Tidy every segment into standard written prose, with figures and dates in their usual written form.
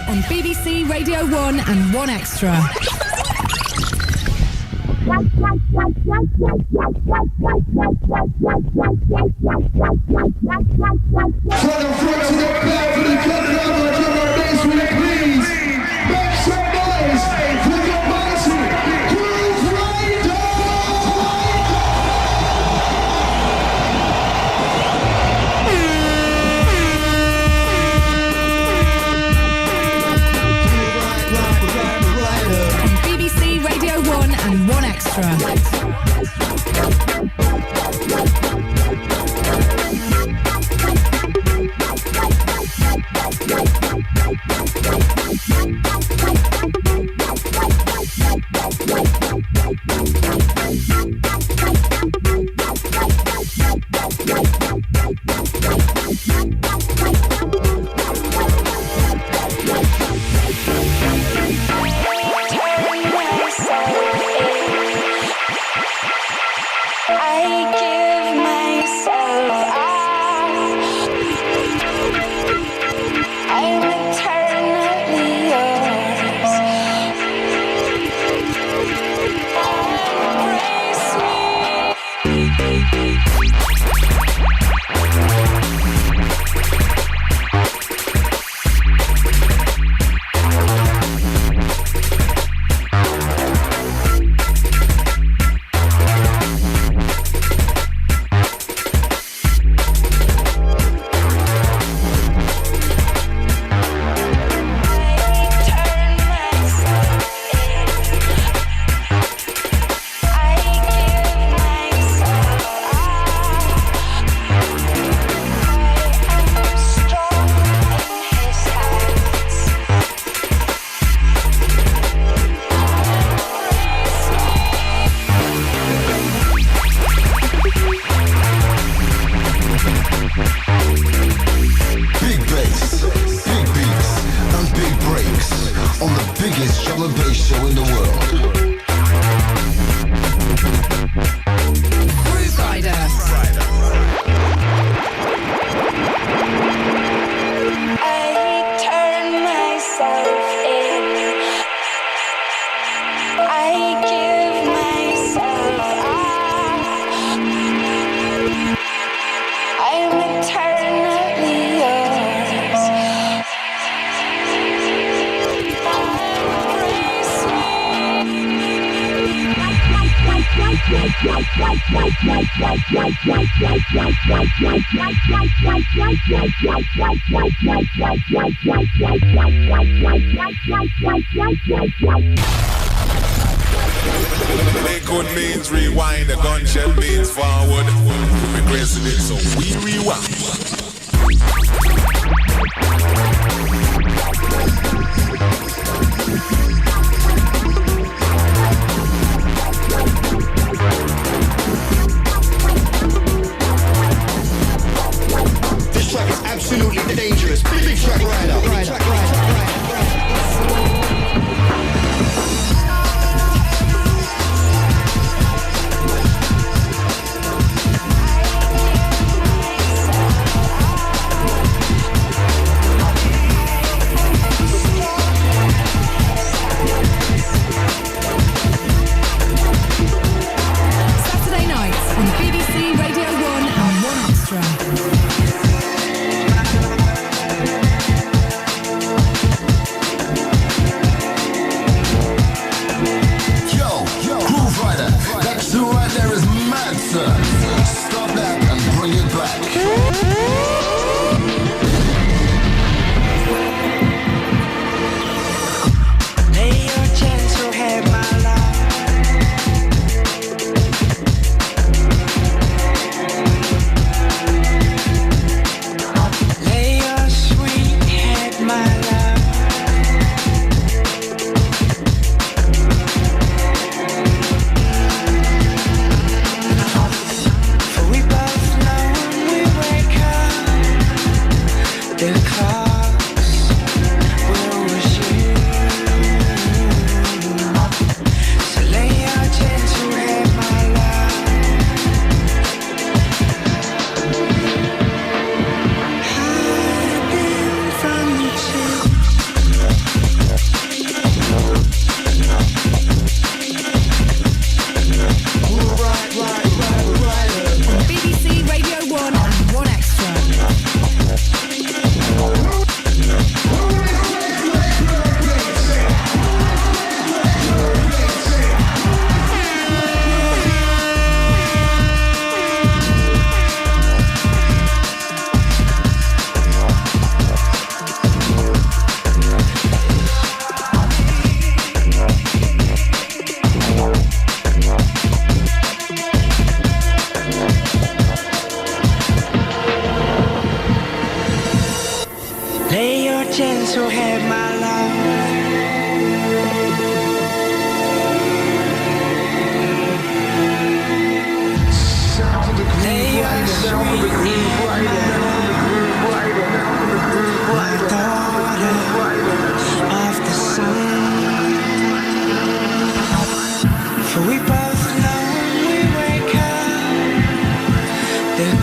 On BBC Radio 1 and 1 Extra. And 1 Extra. Liquid means rewind, a gunshot means forward. We're regressing it, so we rewind. This track is absolutely dangerous. Big track rider.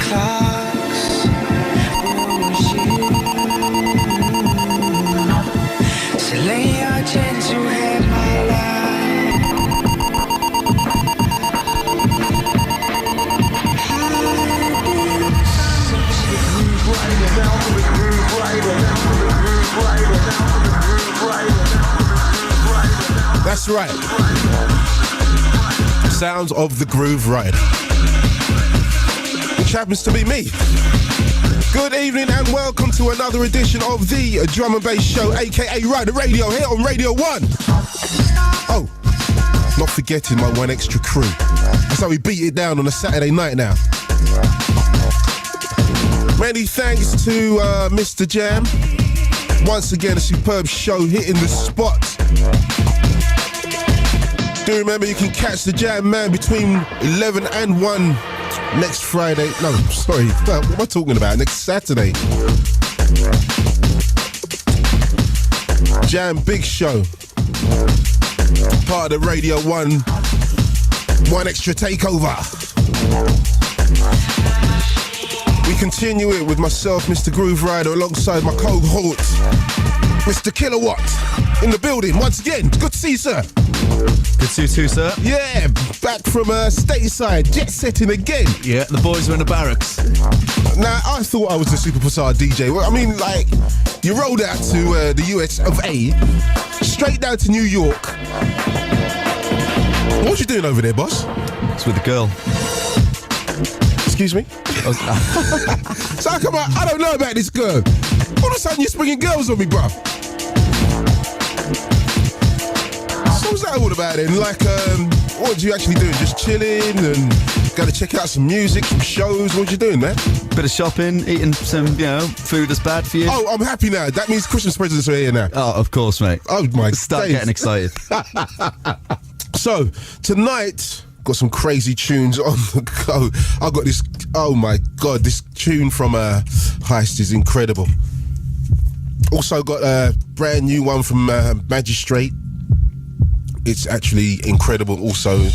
thoughts, it was you. So lay your gentle head, my love. That's right. Sounds of the Grooverider, which happens to be me. Good evening and welcome to another edition of the Drum and Bass Show, aka Rider Radio, here on Radio 1. Oh, not forgetting my one extra crew. That's how we beat it down on a Saturday night now. Many thanks to Mr. Jam. Once again, a superb show hitting the spot. Do remember you can catch the Jam Man between 11 and 1 next Friday. No, sorry, what am I talking about? Next Saturday. Jam Big Show. Part of the Radio 1 One Extra Takeover. We continue it with myself, Mr. Grooverider, alongside my cohort, Mr. Kilowatt, in the building once again. Good to see you, sir. Good to see you too, sir. Yeah, back from stateside, jet setting again. Yeah, the boys were in the barracks. Now, I thought I was a superstar DJ. Well, I mean, like, you rolled out to the US of A, straight down to New York. What you doing over there, boss? It's with the girl. Excuse me? So how come I don't know about this girl? All of a sudden you're springing girls on me, bruv. So what's that all about then? Like, what are you actually doing? Just chilling and gotta check out some music, some shows? What you doing, man? Bit of shopping, eating some, food that's bad for you. Oh, I'm happy now. That means Christmas presents are here now. Oh, of course, mate. Oh, my Start days. getting excited. So, tonight, got some crazy tunes on the go. I got this, oh my God, this tune from Heist is incredible. Also got a brand new one from Magistrate. It's actually incredible also. I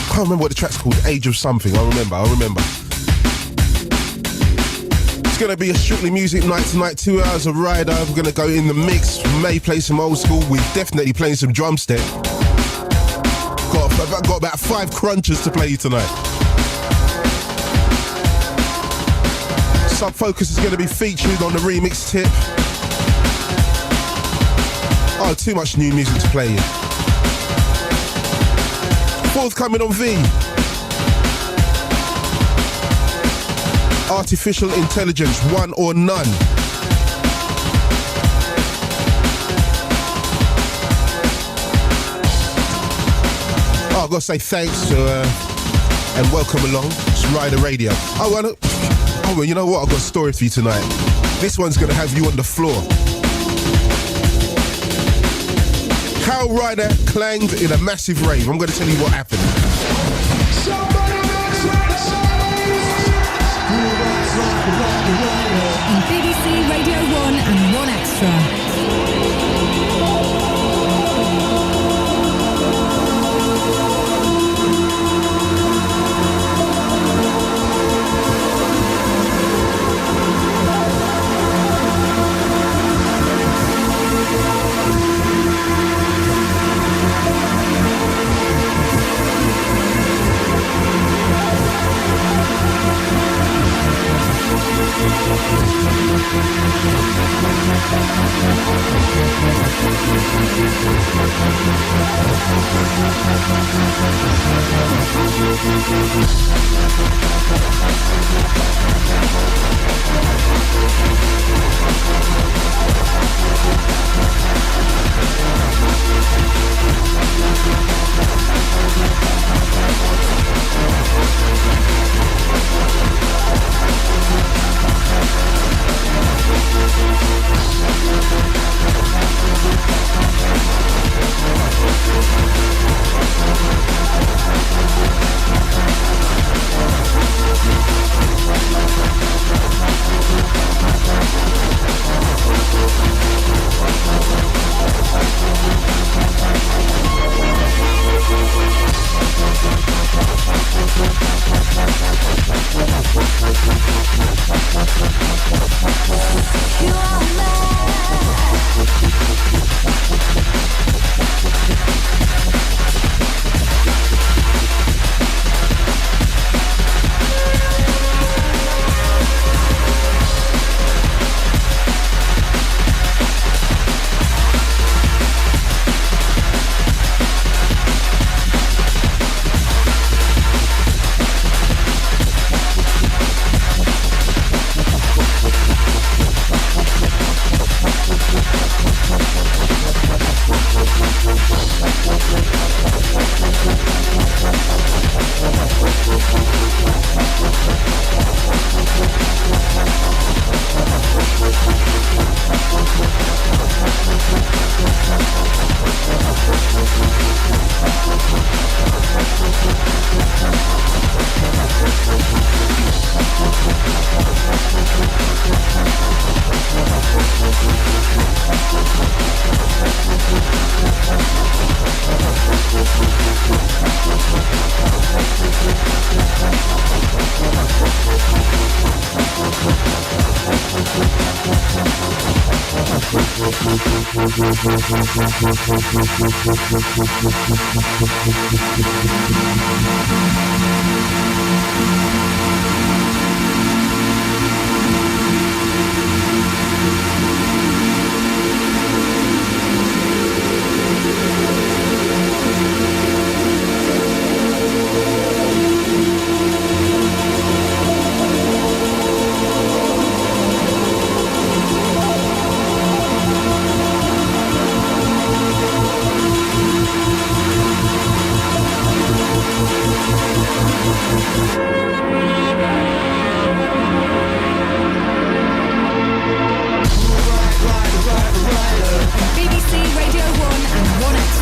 can't remember what the track's called, Age of Something, I remember. It's going to be a strictly music night tonight, 2 hours of Rider. We're going to go in the mix, may play some old school, we're definitely playing some Drumstick. I've got about 5 crunchers to play tonight. Sub Focus is going to be featured on the remix tip. Oh, too much new music to play here. Forthcoming on V. Artificial Intelligence, One or None. I've got to say thanks and welcome along. It's Rider Radio. Oh, well, you know what? I've got a story for you tonight. This one's going to have you on the floor. How Rider clanged in a massive rave. I'm going to tell you what happened. On BBC Radio 1 and 1 Extra. BBC Radio 1 and 1's.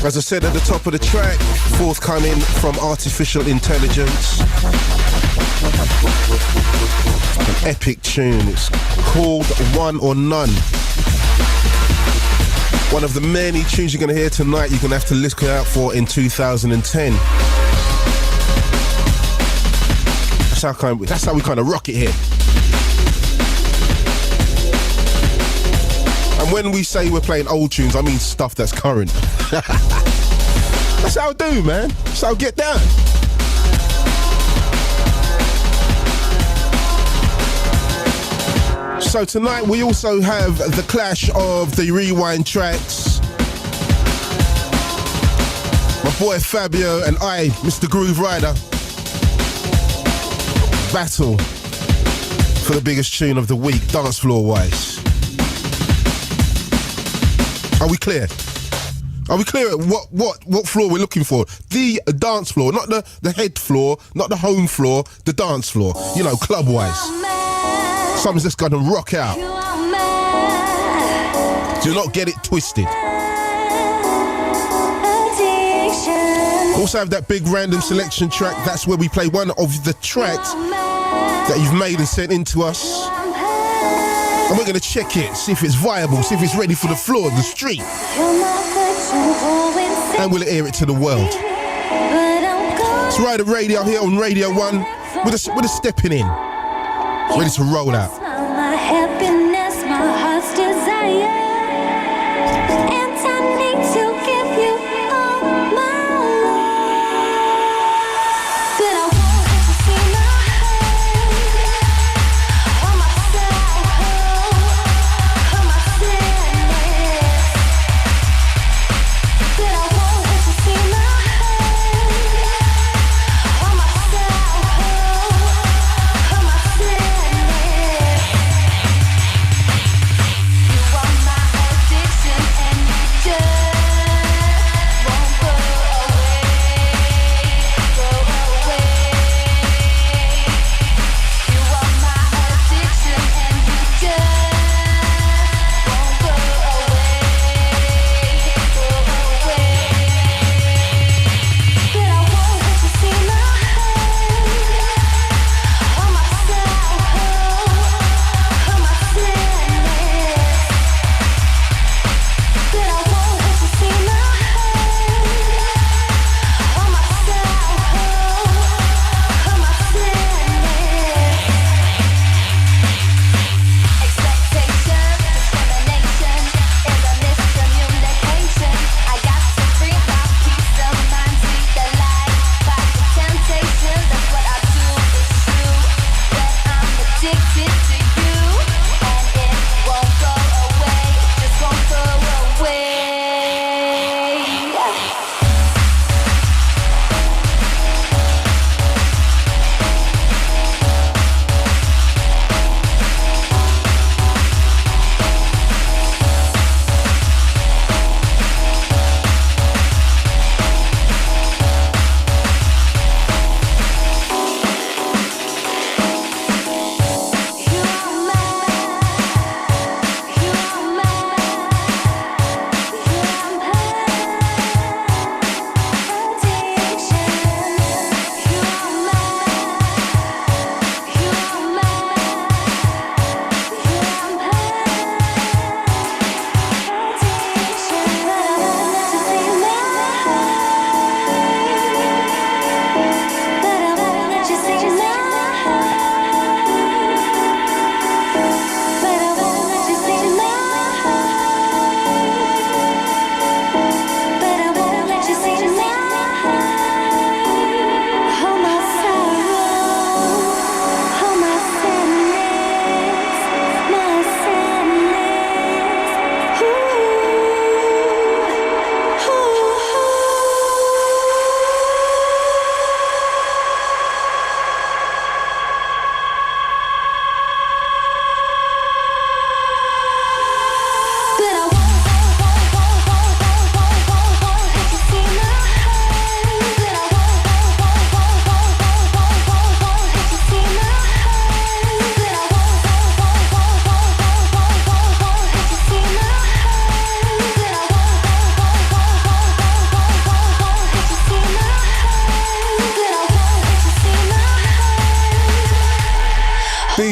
As I said at the top of the track, forthcoming from Artificial Intelligence. An epic tune. It's called One or None. One of the many tunes you're going to hear tonight you're going to have to look out for in 2010. That's how we kind of rock it here. And when we say we're playing old tunes, I mean stuff that's current. That's how I do, man. That's how I get down. So tonight we also have the clash of the rewind tracks. My boy Fabio and I, Mr. Grooverider, battle for the biggest tune of the week, dance floor wise. Are we clear? Are we clear at what floor we're looking for? The dance floor, not the head floor, not the home floor, the dance floor. You know, club wise. Something's just gonna rock out. Do not get it twisted. Also have that big random selection track. That's where we play one of the tracks that you've made and sent in to us. And we're going to check it, see if it's viable, see if it's ready for the floor, the street. And we'll air it to the world. It's Rider Radio here on Radio 1 with a stepping in. Ready to roll out. My happiness, my heart's desire. And I need to give you all my love. But I won't let you see my hurt or my sorrow or my sadness. But I won't let you see my hurt or my sorrow or my sadness.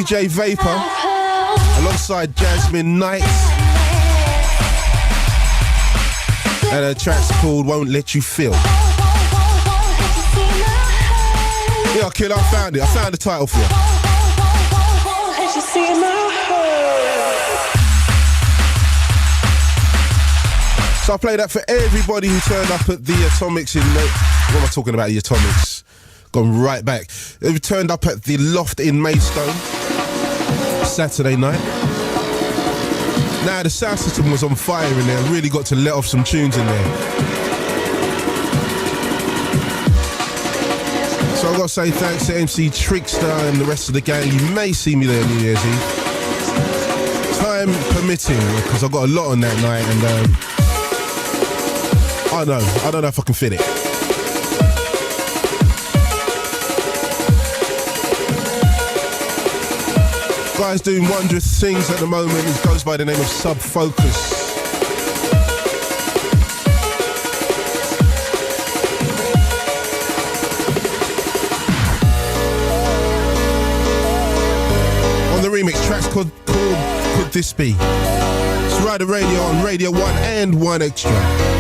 DJ Vapor alongside Jasmine Knight. And her track's called Won't Let You Feel. Yeah, kid, I found it. I found the title for you. So I play that for everybody who turned up at the Atomics in... What am I talking about, the Atomics? Gone right back. They turned up at the Loft in Maidstone Saturday night. Now, the sound system was on fire in there. Really got to let off some tunes in there. So I've got to say thanks to MC Trickster and the rest of the gang. You may see me there New Year's Eve. Time permitting, because I've got a lot on that night, and I don't know if I can fit it. Guy's doing wondrous things at the moment. He goes by the name of Sub Focus. On the remix, tracks called Could This Be? It's Rider Radio on Radio 1 and 1 Extra.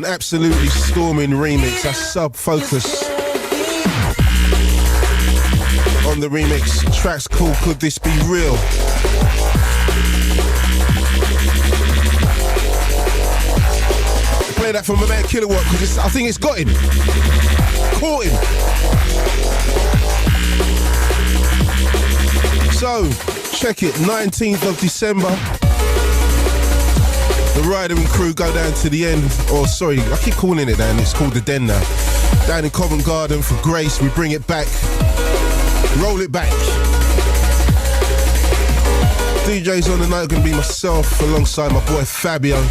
Absolutely storming remix. That's Sub Focus on the remix. Track's called Could This Be Real? Play that from my man Kilowatt because I think it's got him. Caught him. So, check it. 19th of December. The Rider and crew go down to the end, or sorry, I keep calling it down, it's called the Den now. Down in Covent Garden for Grace, we bring it back, roll it back. DJs on the night are going to be myself alongside my boy Fabio.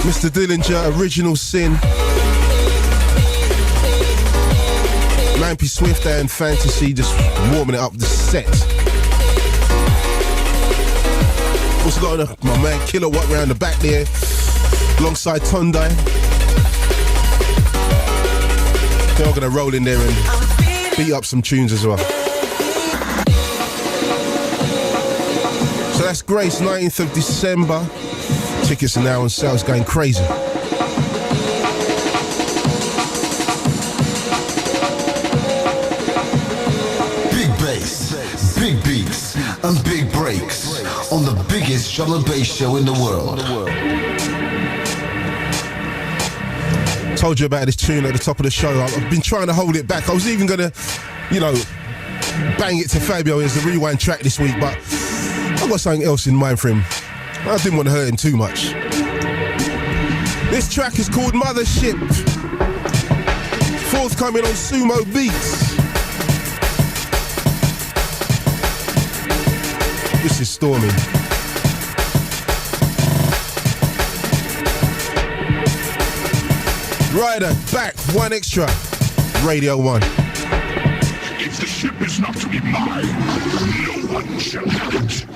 Mr. Dillinger, Original Sin. Lampy Swift and Fantasy just warming it up the set. Also got my man Kilowatt round the back there, alongside Tondai. They're all gonna roll in there and beat up some tunes as well. So that's Grace, 19th of December. Tickets are now on sale, it's going crazy. Big bass, big beats, and big breaks on the biggest drum and bass show in the world. Told you about this tune at the top of the show. I've been trying to hold it back. I was even gonna, bang it to Fabio as the rewind track this week, but I've got something else in mind for him. I didn't want to hurt him too much. This track is called Mothership. Forthcoming on Sumo Beats. This is Stormy. Ryder, back, 1 extra. Radio 1. If the ship is not to be mine, no one shall have it.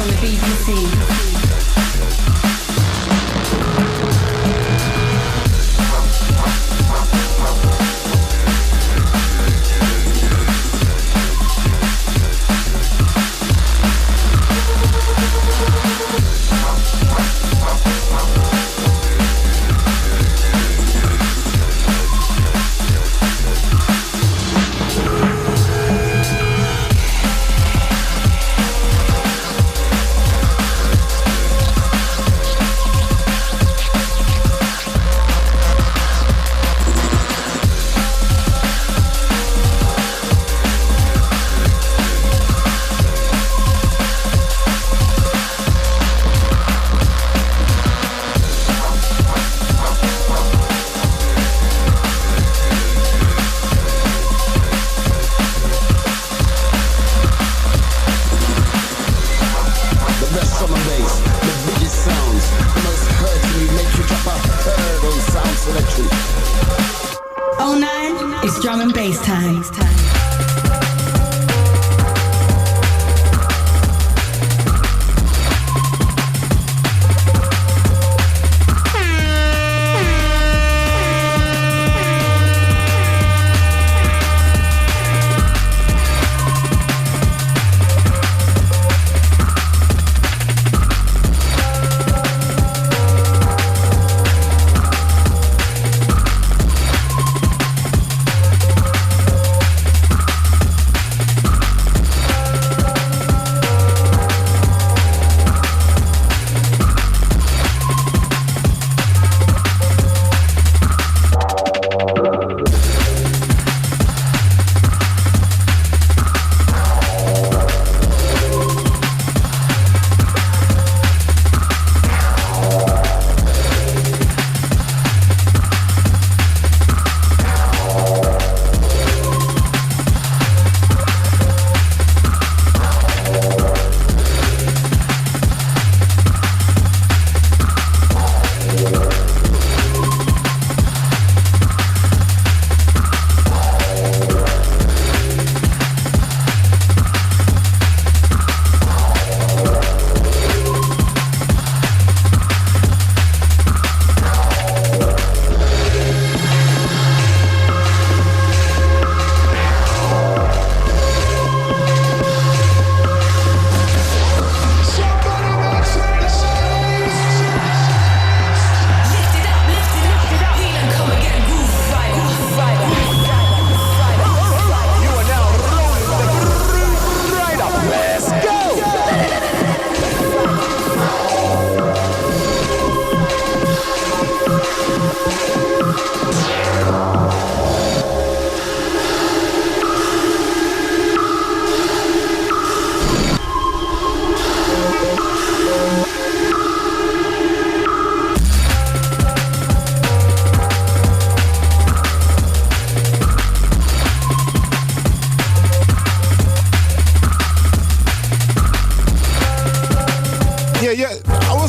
on the BBC.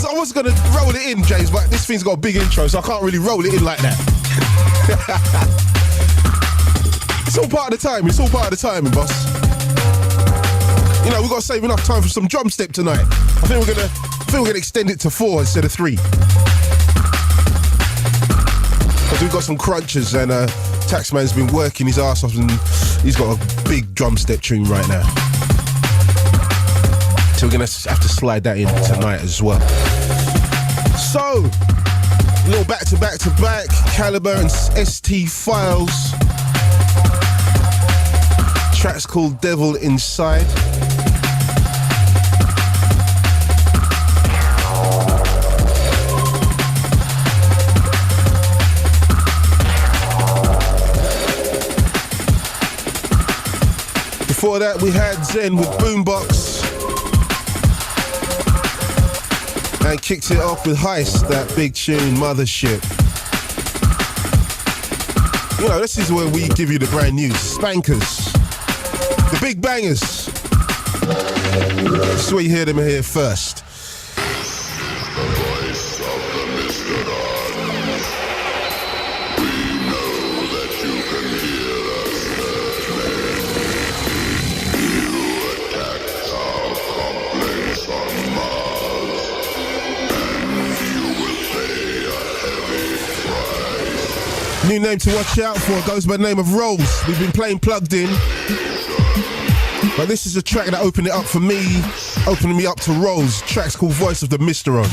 I was gonna roll it in, James, but this thing's got a big intro, so I can't really roll it in like that. It's all part of the time. It's all part of the timing, boss. You know, we've got to save enough time for some drumstick tonight. I think we're gonna extend it to 4 instead of 3. Because we've got some crunchers and Taxman's been working his ass off and he's got a big drumstick tune right now. So we're gonna have to slide that in tonight as well. So, a little back to back, Caliber and ST Files. Track's called Devil Inside. Before that, we had Zen with Boombox. And kicked it off with Heist, that big tune, Mothership. You know, this is where we give you the brand new spankers, the big bangers. This is where you hear them here first. The voice of the Mr. We know that you can hear us listening. You attack our complaints on New name to watch out for goes by the name of Rolls. We've been playing Plugged In. But this is a track that opened it up for me, opening me up to Rolls. Track's called Voice of the Mr. On.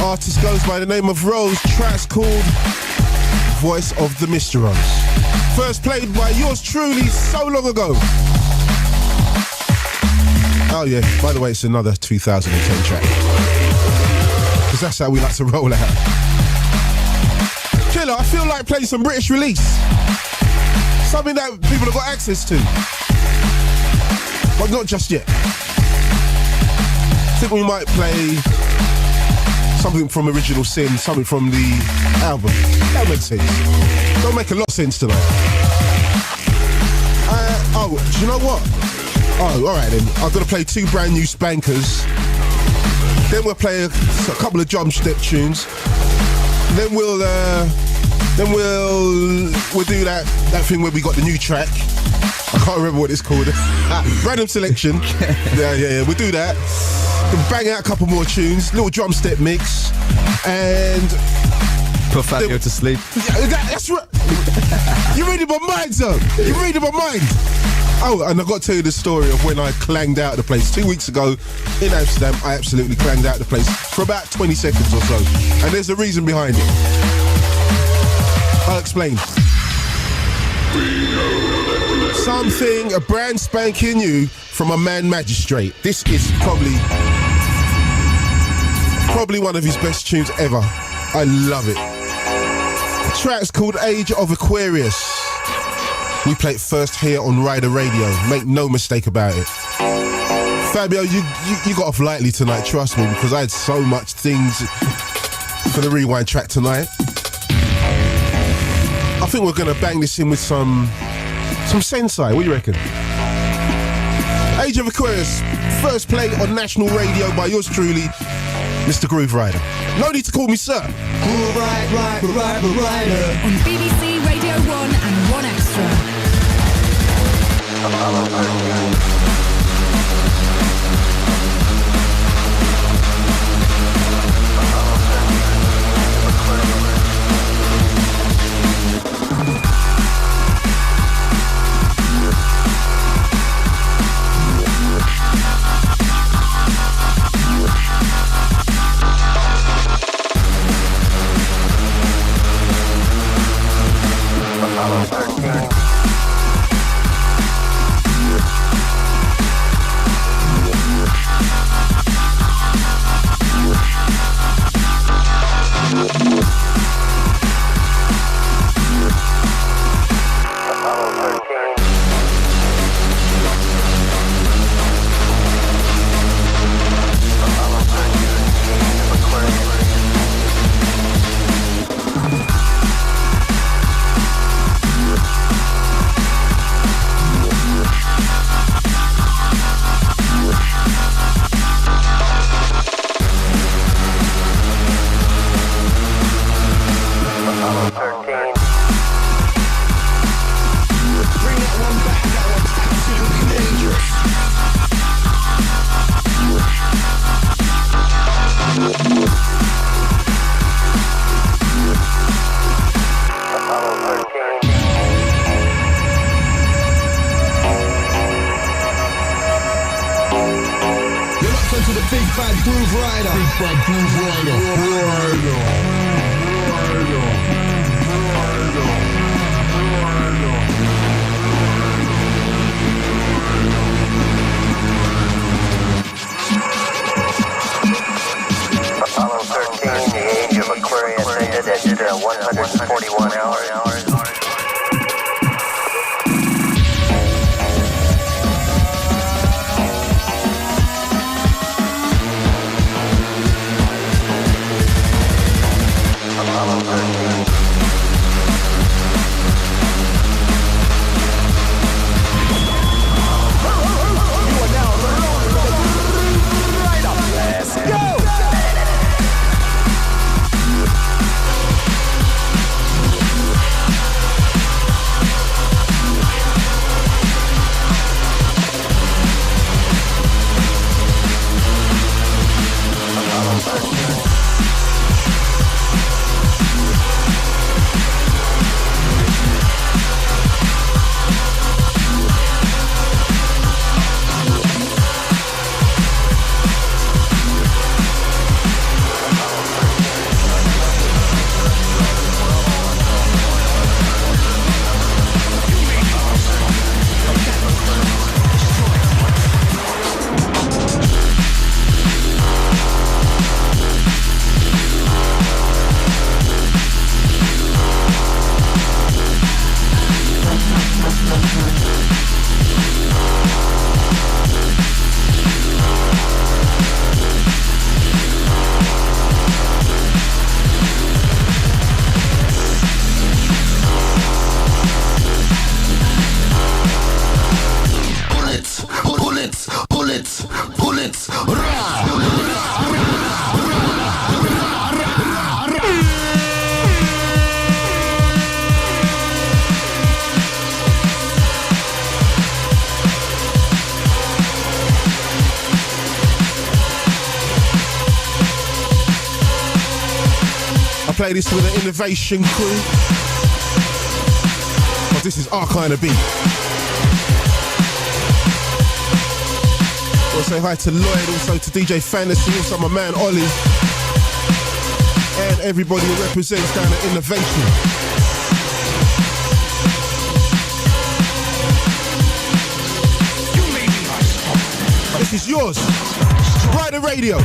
Artist goes by the name of Rose. Track's called Voice of the Mr. On. First played by yours truly so long ago. Oh yeah, by the way, it's another 2010 track. Because that's how we like to roll out. Killer, I feel like playing some British release. Something that people have got access to. But not just yet. I think we might play something from Original Sin, something from the album. That makes sense. Don't make a lot of sense tonight. Do you know what? Oh, alright then. I'm going to play 2 brand new spankers. Then we'll play a couple of Drumstick tunes. Then we'll do that thing where we got the new track. I can't remember what it's called. Random selection. Yeah. We'll do that. We'll bang out a couple more tunes. Little Drumstick mix. And put Fabio to sleep. Yeah, that's right. You're reading my mind, sir. You're reading my mind. Oh, and I've got to tell you the story of when I clanged out the place. 2 weeks ago in Amsterdam, I absolutely clanged out the place for about 20 seconds or so. And there's a reason behind it. I'll explain. Something, a brand spanking new from a man Magistrate. This is probably one of his best tunes ever. I love it. The track's called Age of Aquarius. We play it first here on Rider Radio. Make no mistake about it. Fabio, you got off lightly tonight, trust me, because I had so much things for the rewind track tonight. I think we're going to bang this in with some Sensei. What do you reckon? Age of Aquarius, first play on national radio by yours truly, Mr. Grooverider. No need to call me sir. Grooverider. On BBC Radio 1 and 1 Extra. by Grooverider. Apollo 13, the age of Aquarius ended at 141 hours. Apollo 13. Play this with an innovation crew. But this is our kind of beat. We'll say hi to Lloyd, also to DJ Fantasy, also my man Ollie, and everybody who represents down at Innovation. This is yours. Rider Radio.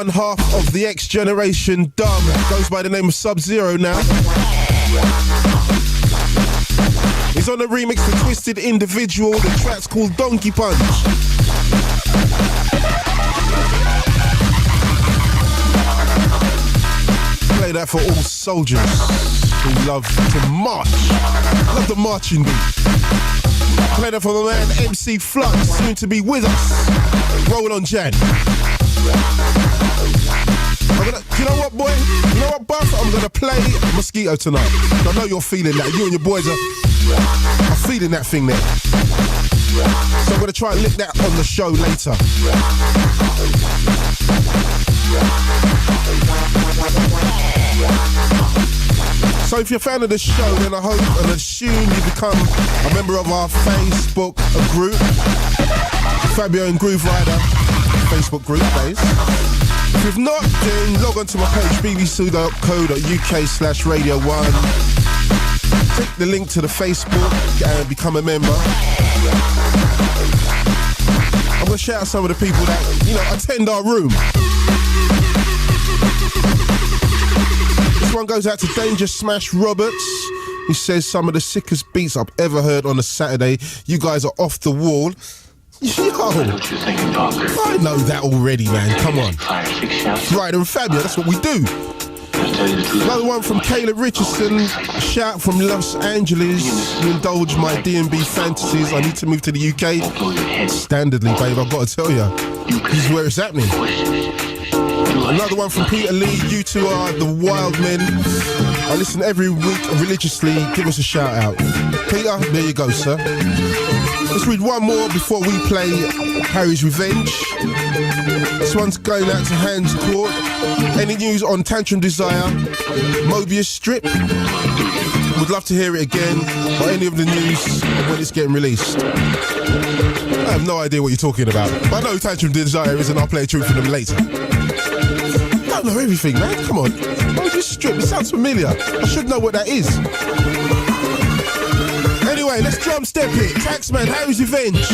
one half of the X Generation Dub. Goes by the name of Sub-Zero now. He's on the remix for Twisted Individual. The track's called Donkey Punch. Play that for all soldiers who love to march. Love the marching beat. Play that for my man MC Flux, soon to be with us. Roll on, Jan. You know what, boy? You know what, Buff? I'm gonna play Mosquito tonight. I know you're feeling that. You and your boys are feeling that thing there. So I'm gonna try and lick that on the show later. So if you're a fan of the show, then I hope and assume you become a member of our Facebook group, Fabio and Grooverider Facebook group, guys. If you've not, then log on to my page, bbc.co.uk/Radio1. Click the link to the Facebook and become a member. I'm going to shout out some of the people that, attend our room. This one goes out to Danger Smash Roberts. He says some of the sickest beats I've ever heard on a Saturday. You guys are off the wall. Yo, I know that already, man. Come on. Ryder and Fabio, that's what we do. Another one from Kayla Richardson. Shout from Los Angeles. You indulge my D&B fantasies. I need to move to the UK. Standardly, babe, I've got to tell you. This is where it's happening. Another one from Peter Lee. You two are the wild men. I listen every week religiously. Give us a shout out. Peter, there you go, sir. Let's read one more before we play Harry's Revenge. This one's going out to Hans Court. Any news on Tantrum Desire, Mobius Strip? Would love to hear it again, or any of the news when it's getting released. I have no idea what you're talking about, but I know Tantrum Desire is, and I'll play a tune for them later. I don't know everything, man. Come on. Mobius Strip, it sounds familiar. I should know what that is. Anyway, let's drum step it. Taxman, Harry's Revenge.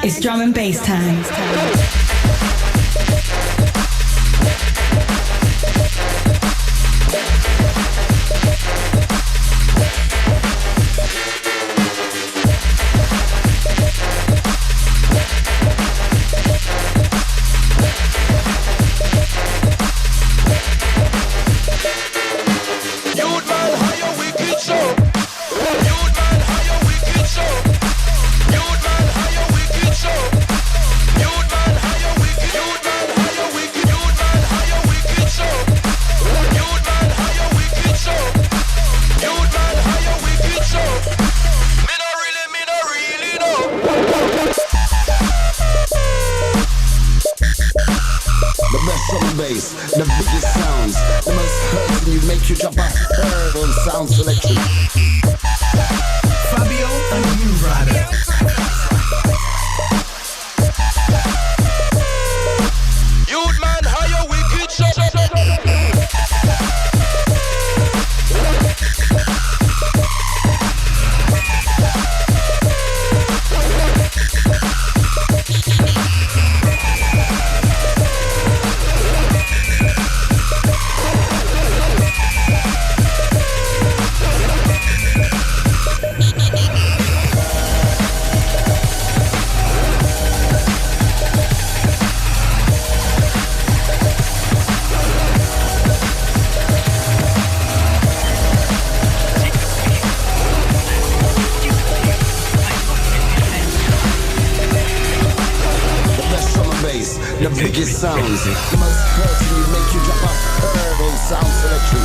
It's drum and bass time. The biggest sounds, the most hurting you, make you jump a hurdle sound selection. Fabio and Grooverider. Youth man, how you wicked so. sounds. The most hurting you, make you drop a hurdle. Sound selection.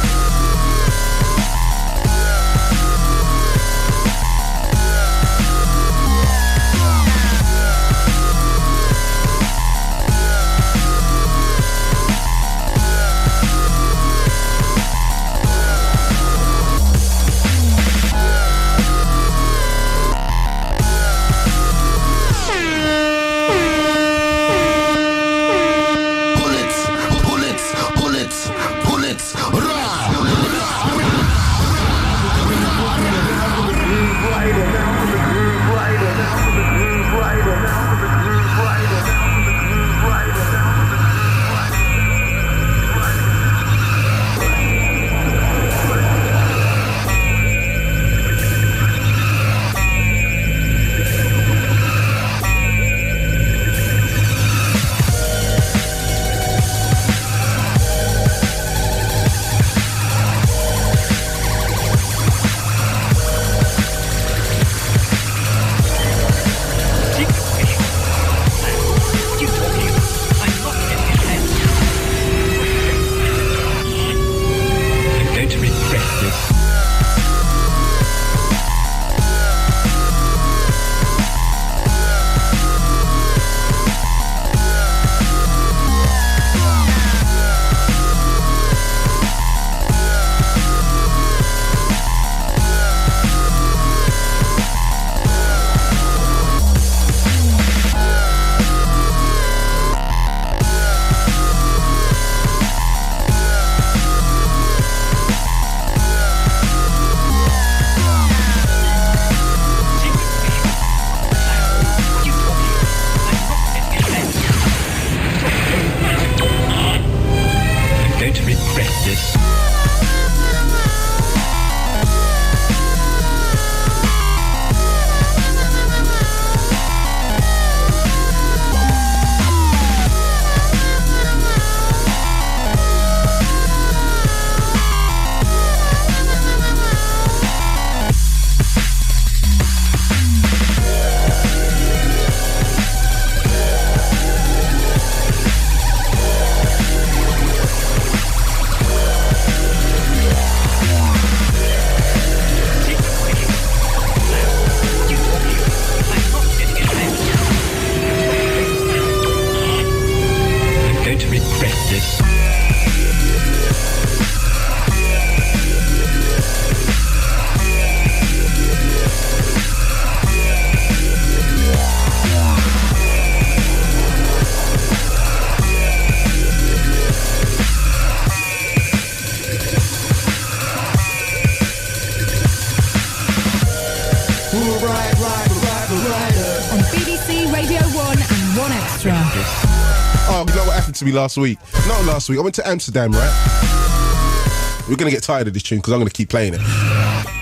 To me last week. Not last week. I went to Amsterdam, right? We're gonna get tired of this tune because I'm gonna keep playing it.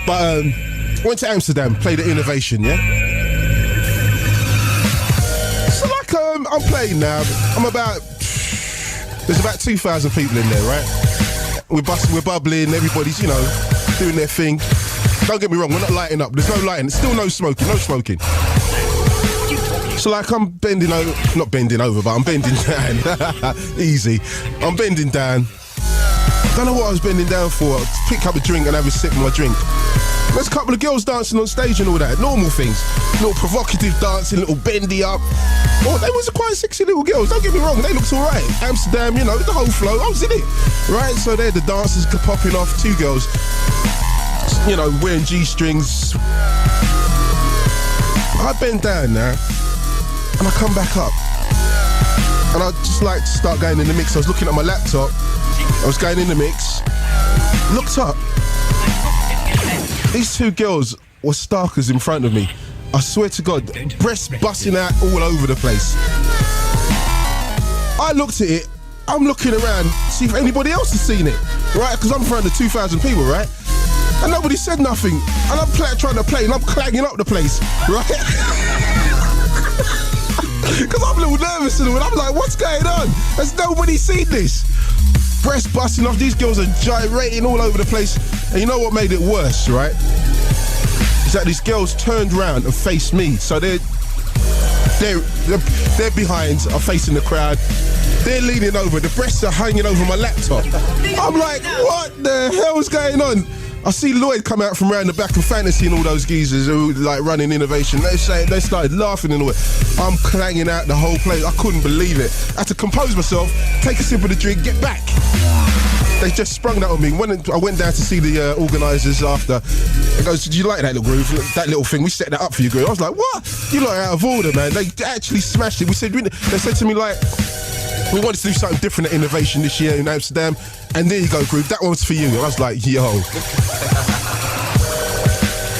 But went to Amsterdam, played at Innovation, yeah. So like I'm playing now. There's about 2,000 people in there, right? We're bubbling. Everybody's doing their thing. Don't get me wrong. We're not lighting up. There's no lighting. There's still no smoking. No smoking. So like I'm bending over, not bending over, but I'm bending down. Easy. I'm bending down. I don't know what I was bending down for. Pick up a drink and have a sip of my drink. There's a couple of girls dancing on stage and all that. Normal things. Little provocative dancing, little bendy up. Oh, they was quite sexy little girls. Don't get me wrong, they looked all right. Amsterdam, the whole flow. I was in it. Right, so there the dancers popping off. Two girls, wearing G-strings. I bend down now. And I come back up. And I just like to start going in the mix. I was looking at my laptop. I was going in the mix. Looked up. These two girls were starkers in front of me. I swear to God, breasts busting out all over the place. I looked at it. I'm looking around to see if anybody else has seen it. Right? Because I'm in front of 2,000 people, right? And nobody said nothing. And I'm trying to play and I'm clanging up the place. Right? Because I'm a little nervous and I'm like, what's going on? Has nobody seen this? Breast busting off, these girls are gyrating all over the place. And you know what made it worse, right? Is that these girls turned around and faced me. So they're behind, are facing the crowd. They're leaning over, the breasts are hanging over my laptop. I'm like, what the hell's going on? I see Lloyd come out from around the back of Fantasy and all those geezers who like running innovation. They started laughing and all that. I'm clanging out the whole place. I couldn't believe it. I had to compose myself, take a sip of the drink, get back. They just sprung that on me. When I went down to see the organisers after, it goes, did you like that little groove, that little thing? We set that up for you, groove. I was like, what? You lot are out of order, man. They actually smashed it. They said to me like, we wanted to do something different at Innovation this year in Amsterdam, and there you go, groove. That one's for you. I was like, yo.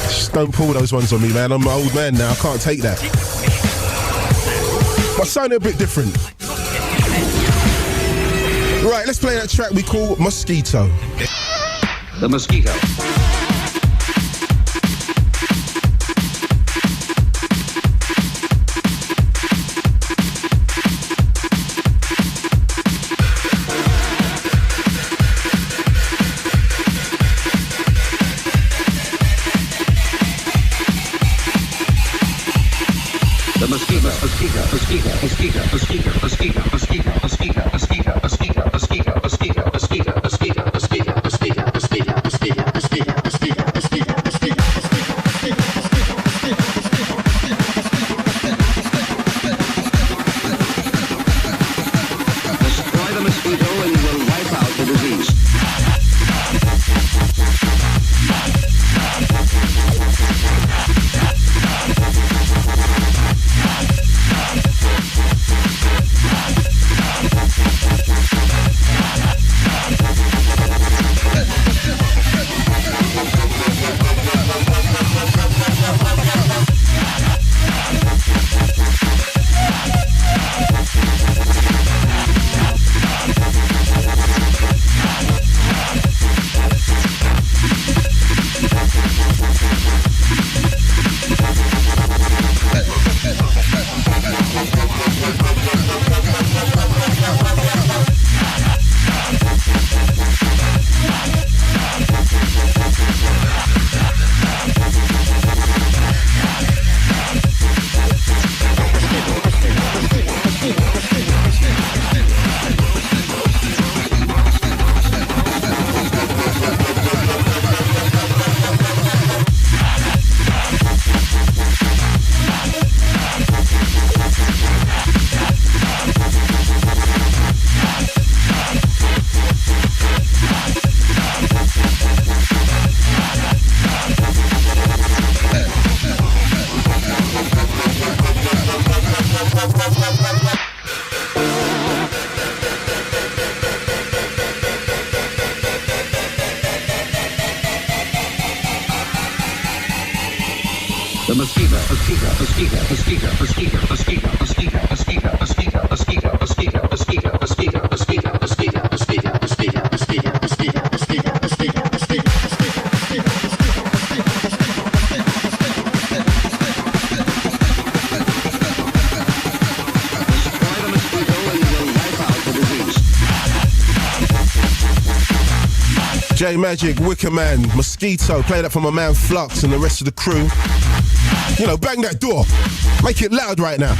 Just don't pull those ones on me, man. I'm an old man now. I can't take that. But sounded a bit different. Right, let's play that track we call Mosquito. The Mosquito. J Magic, Wicker Man, Mosquito, play that for my man Flux and the rest of the crew. You know, bang that door. Make it loud right now.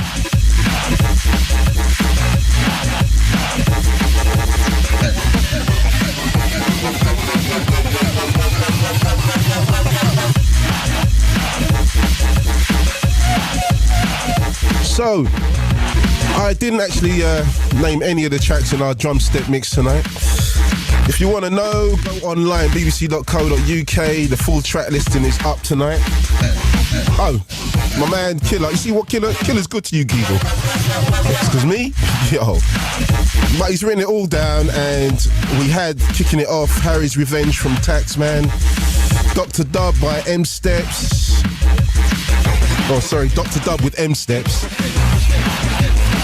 So, I didn't actually name any of the tracks in our Drumstick mix tonight. If you want to know, go online, bbc.co.uk. The full track listing is up tonight. Oh, my man Killer. You see what Killer's good to you, Geegle? It's because me? Yo. But he's written it all down, and we had, kicking it off, Harry's Revenge from Taxman. Dr. Dub by M Steps. Oh, sorry, Dr. Dub with M Steps.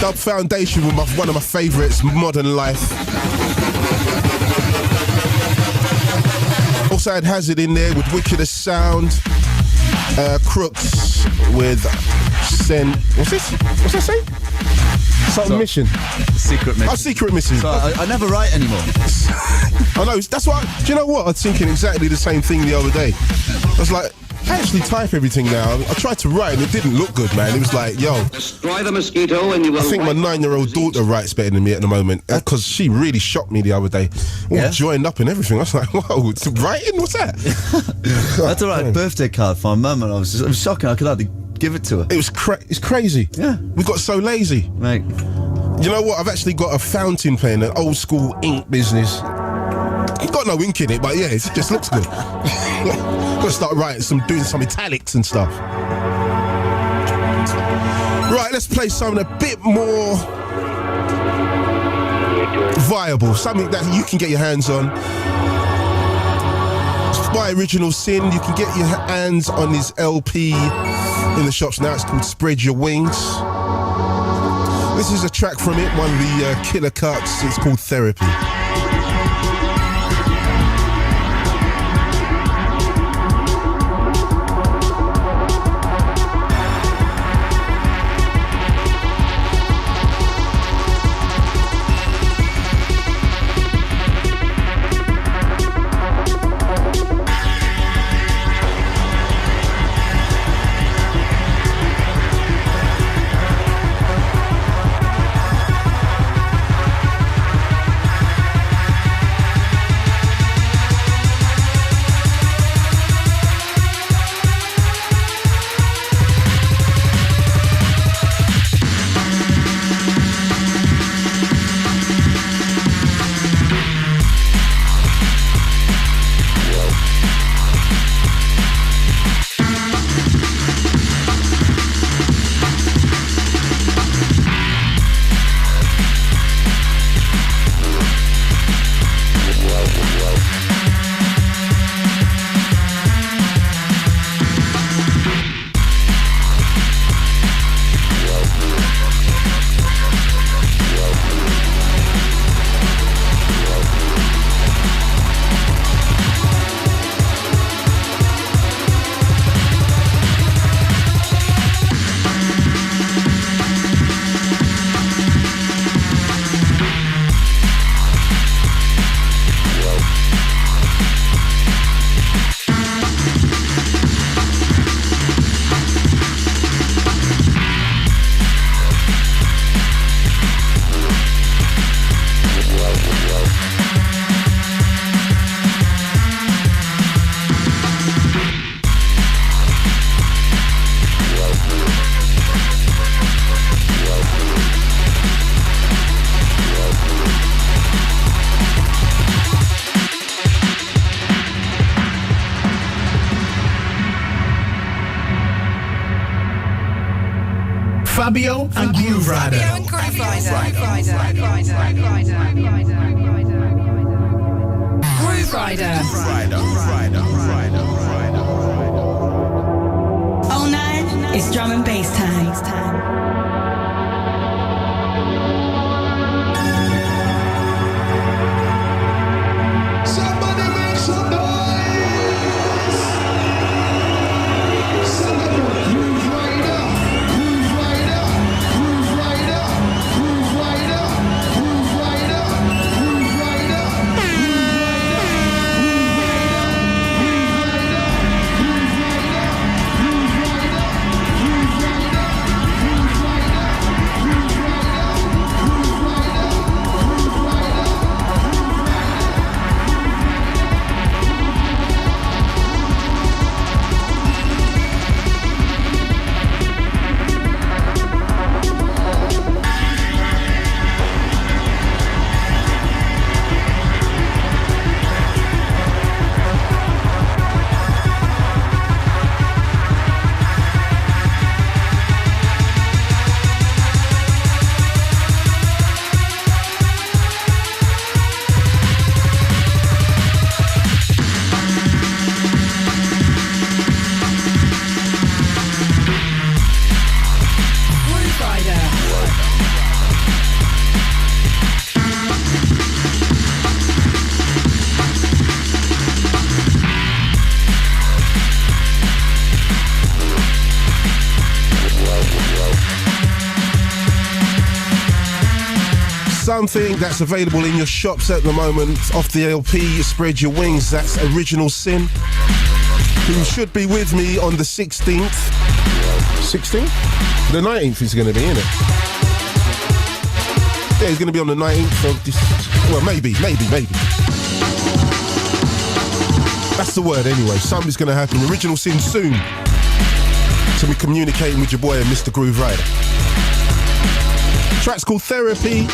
Dub Foundation with one of my favourites, Modern Life. Also had Hazard in there with Wickedest Sound. Crooks with what's this? What's that say? Submission. Secret Mission. Oh, Secret Mission. So I never write anymore. I know, that's why, do you know what? I was thinking exactly the same thing the other day. I was like, I actually type everything now. I tried to write and it didn't look good, man. It was like, yo. Destroy the mosquito and you will... I think my 9-year-old daughter writes better than me at the moment because she really shocked me the other day. All joined up and everything. I was like, whoa, it's writing? What's that? I had to write a birthday card for my mum and it was shocking. I could hardly give it to her. It was it's crazy. Yeah. We got so lazy. Mate. You know what? I've actually got a fountain pen, an old school ink business. It's got no ink in it, but yeah, it just looks good. Got to start doing some italics and stuff. Right, let's play something a bit more viable, something that you can get your hands on. It's by Original Sin. You can get your hands on his LP in the shops now. It's called Spread Your Wings. This is a track from it, one of the killer cuts. It's called Therapy. Fabio and Grooverider. Grooverider. 09 is drum and bass time. Something that's available in your shops at the moment off the LP Spread Your Wings. That's Original Sin. who should be with me on the 16th. 16th? The 19th is going to be, isn't it? Yeah, he's going to be on the 19th of this. Well, maybe. That's the word anyway. Something's going to happen. Original Sin soon. So we're communicating with your boy, Mr. Grooverider. Track's called Therapy.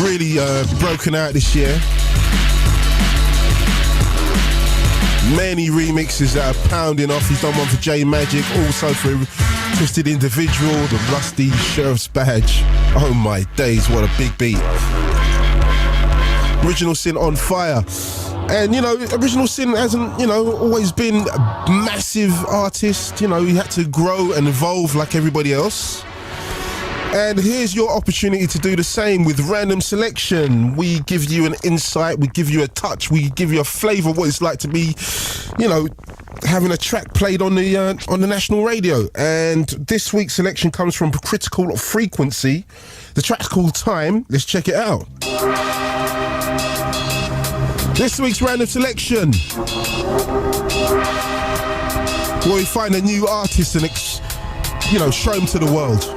Really broken out this year. Many remixes that are pounding off. He's done one for J Magic, also for Twisted Individual, the Rusty Sheriff's Badge. Oh my days, what a big beat. Original Sin on fire. And, you know, Original Sin hasn't, you know, always been a massive artist. You know, he had to grow and evolve like everybody else. And here's your opportunity to do the same with Random Selection. We give you an insight, we give you a touch, we give you a flavour of what it's like to be, you know, having a track played on the national radio. And this week's selection comes from Critical Frequency. The track's called Time. Let's check it out. This week's Random Selection, where we find a new artist and, you know, show him to the world.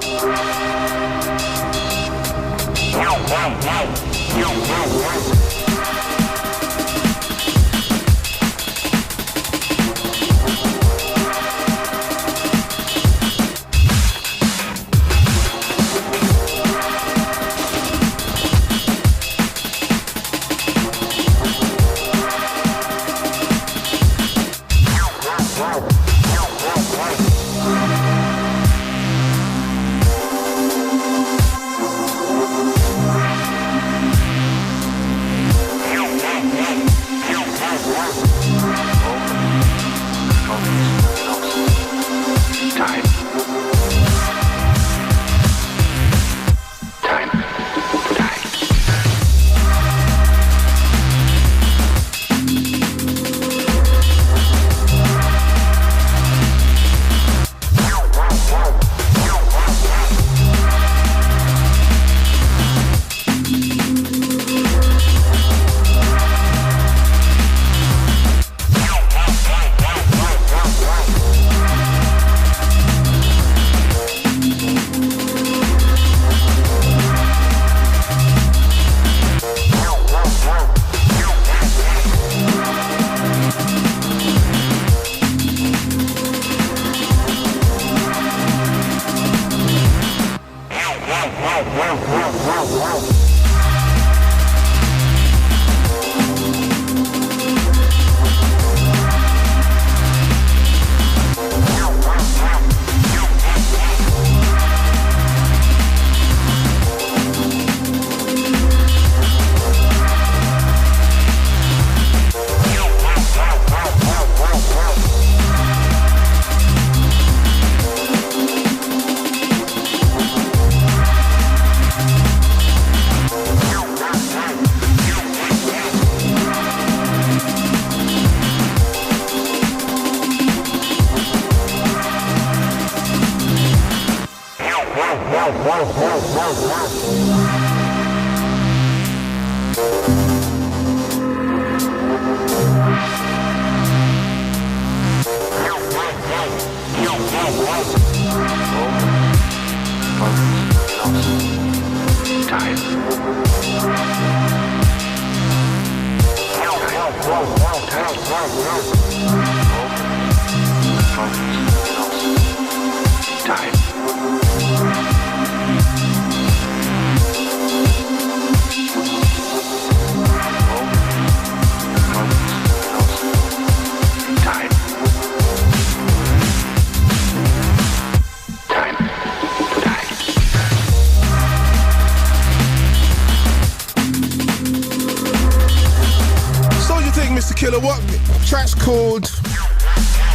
What track's called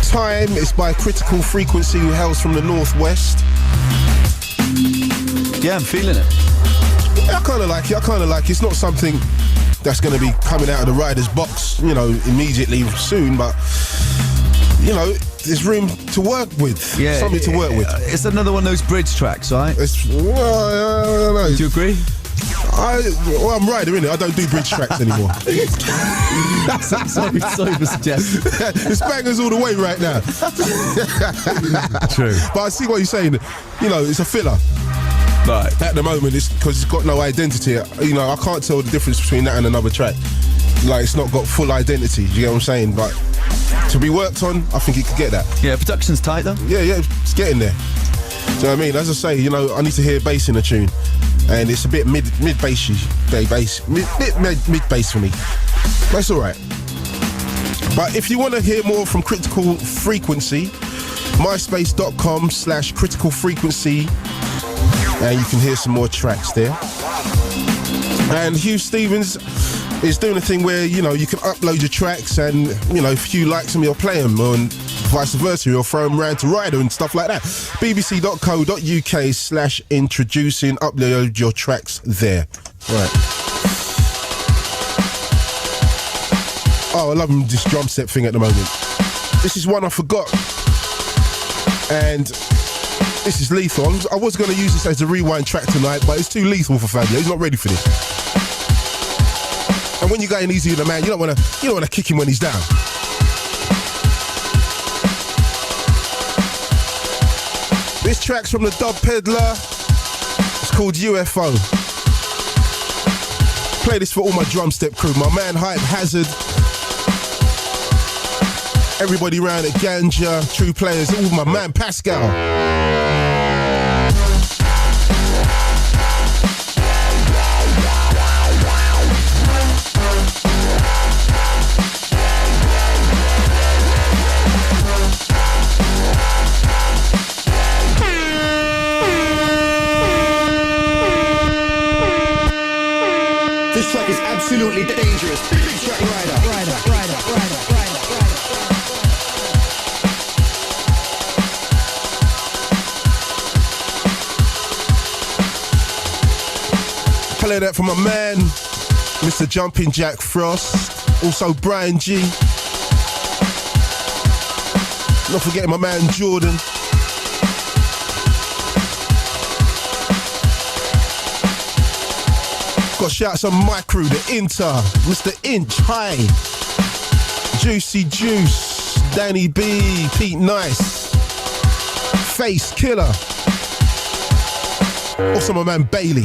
Time. It's by Critical Frequency, who hails from the Northwest. Yeah, I'm feeling it. Yeah, I kind of like it. It's not something that's going to be coming out of the rider's box, you know, immediately soon, but, you know, there's room to work with. Yeah, something to work with. It's another one of those bridge tracks, right? I don't know. Do you agree? I'm rider, innit? I don't do bridge tracks anymore. sorry for suggesting. It's bangers all the way right now. True. But I see what you're saying. You know, it's a filler. Right. At the moment, it's because it's got no identity. You know, I can't tell the difference between that and another track. Like, it's not got full identity. You get what I'm saying? But to be worked on, I think it could get that. Yeah, production's tight though. Yeah, it's getting there. Do you know what I mean? As I say, you know, I need to hear bass in a tune, and it's a bit mid bassy, mid bass for me. But it's all right. But if you want to hear more from Critical Frequency, myspace.com/Critical Frequency, and you can hear some more tracks there. And Hugh Stevens is doing a thing where, you know, you can upload your tracks, and, you know, if you like them, you'll play them, and vice versa, you'll throw them around to Rider and stuff like that. bbc.co.uk/introducing, upload your tracks there. Right. Oh, I love this drum set thing at the moment. This is one I forgot, and this is lethal. I was going to use this as a rewind track tonight, but it's too lethal for Fabio. He's not ready for this. And when you're going easy with a man, you don't want to kick him when he's down. This track's from the Dub Peddler. It's called UFO. Play this for all my Drumstick crew. My man Hype Hazard. Everybody round at Ganja, True Players, all my man Pascal. This track is absolutely dangerous. Big track rider. Play that for my man, Mr. Jumping Jack Frost. Also Brian G. Not forgetting my man Jordan. Got shouts on my crew, the Inter, Mr. Inch, hi. Juicy Juice, Danny B, Pete Nice, Face Killer. Also my man Bailey.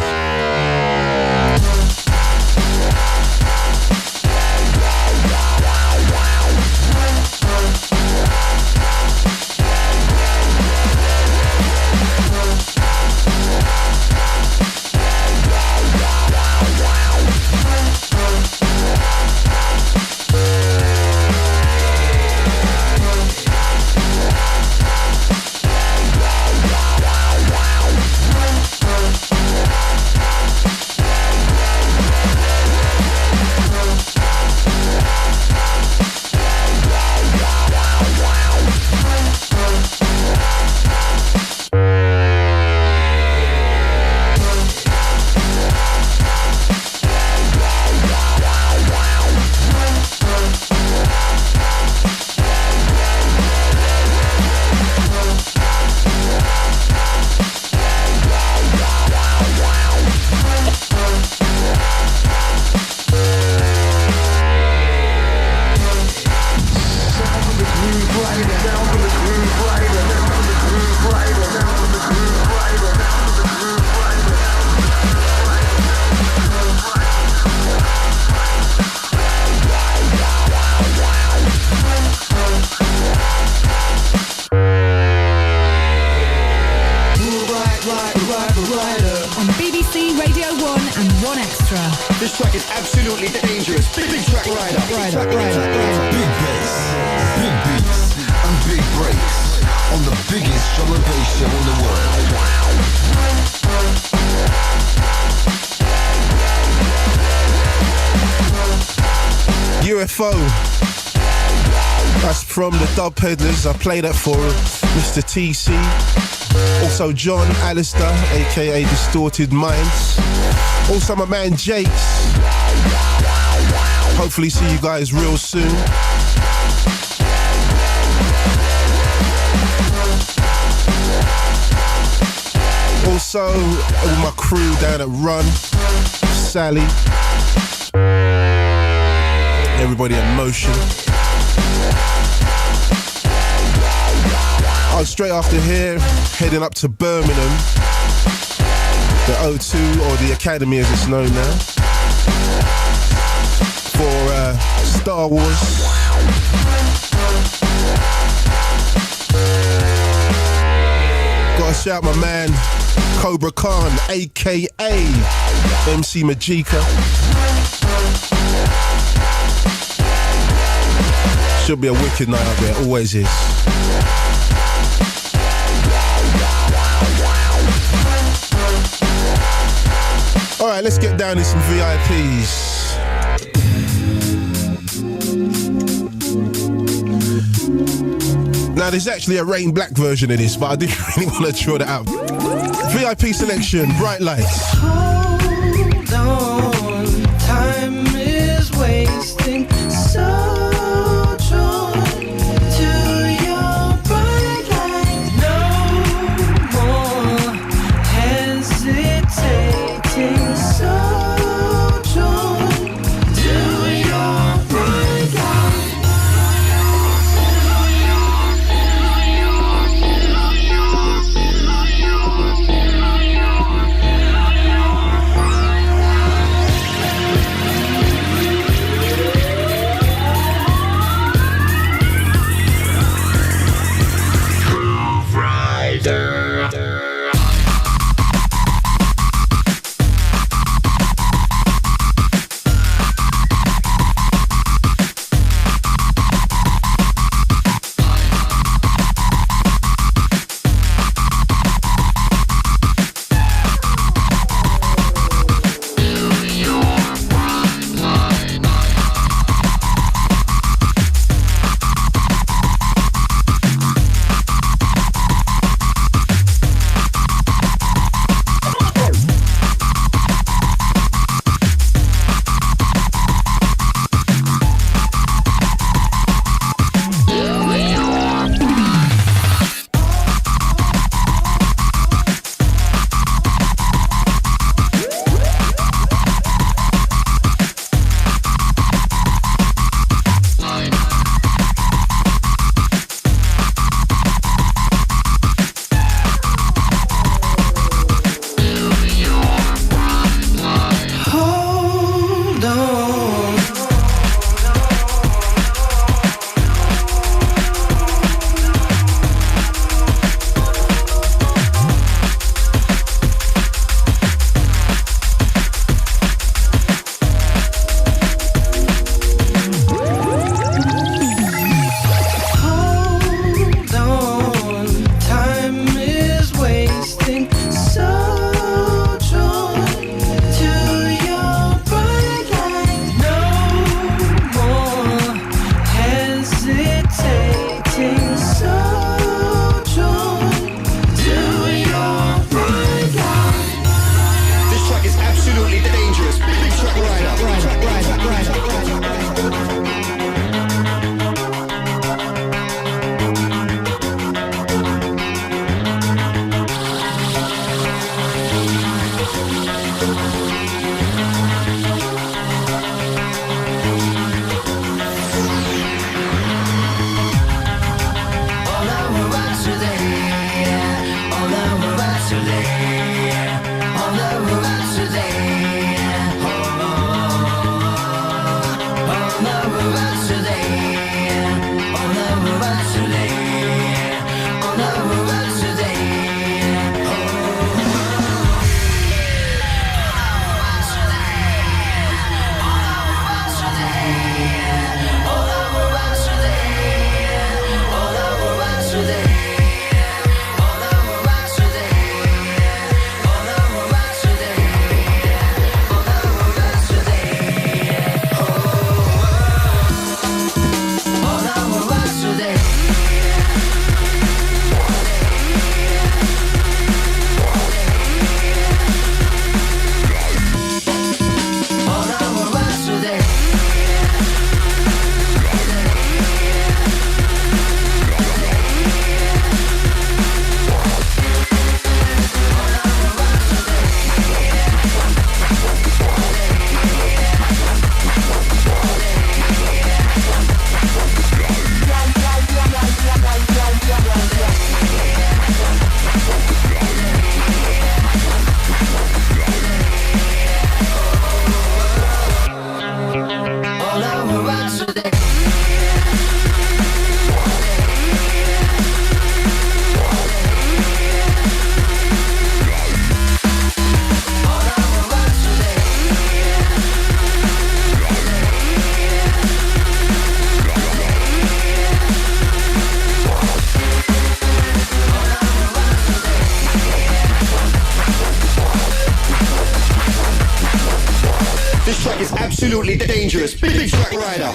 On BBC Radio 1 and 1Extra. This track is absolutely dangerous. Big track rider. Big bass, big beats, and big breaks on the biggest drum and bass show in the world. UFO. That's from the Dub Peddlers. I play that for Mr. TC. Also John Alistair, aka Distorted Minds. Also my man Jakes. Hopefully see you guys real soon. Also with my crew down at Run, Sally. Everybody in motion. Oh, straight after here, heading up to Birmingham. The O2, or the Academy as it's known now. For Star Wars. Gotta shout my man Cobra Khan, aka MC Majika. Should be a wicked night out there, always is. Alright, let's get down to some VIPs. Now, there's actually a Rain Black version of this, but I didn't really want to draw that out. VIP selection, Bright Lights. Hold on, time is wasting. So drawn to your bright light. No more hesitating. So drawn to your bright light. is absolutely dangerous. Big track rider.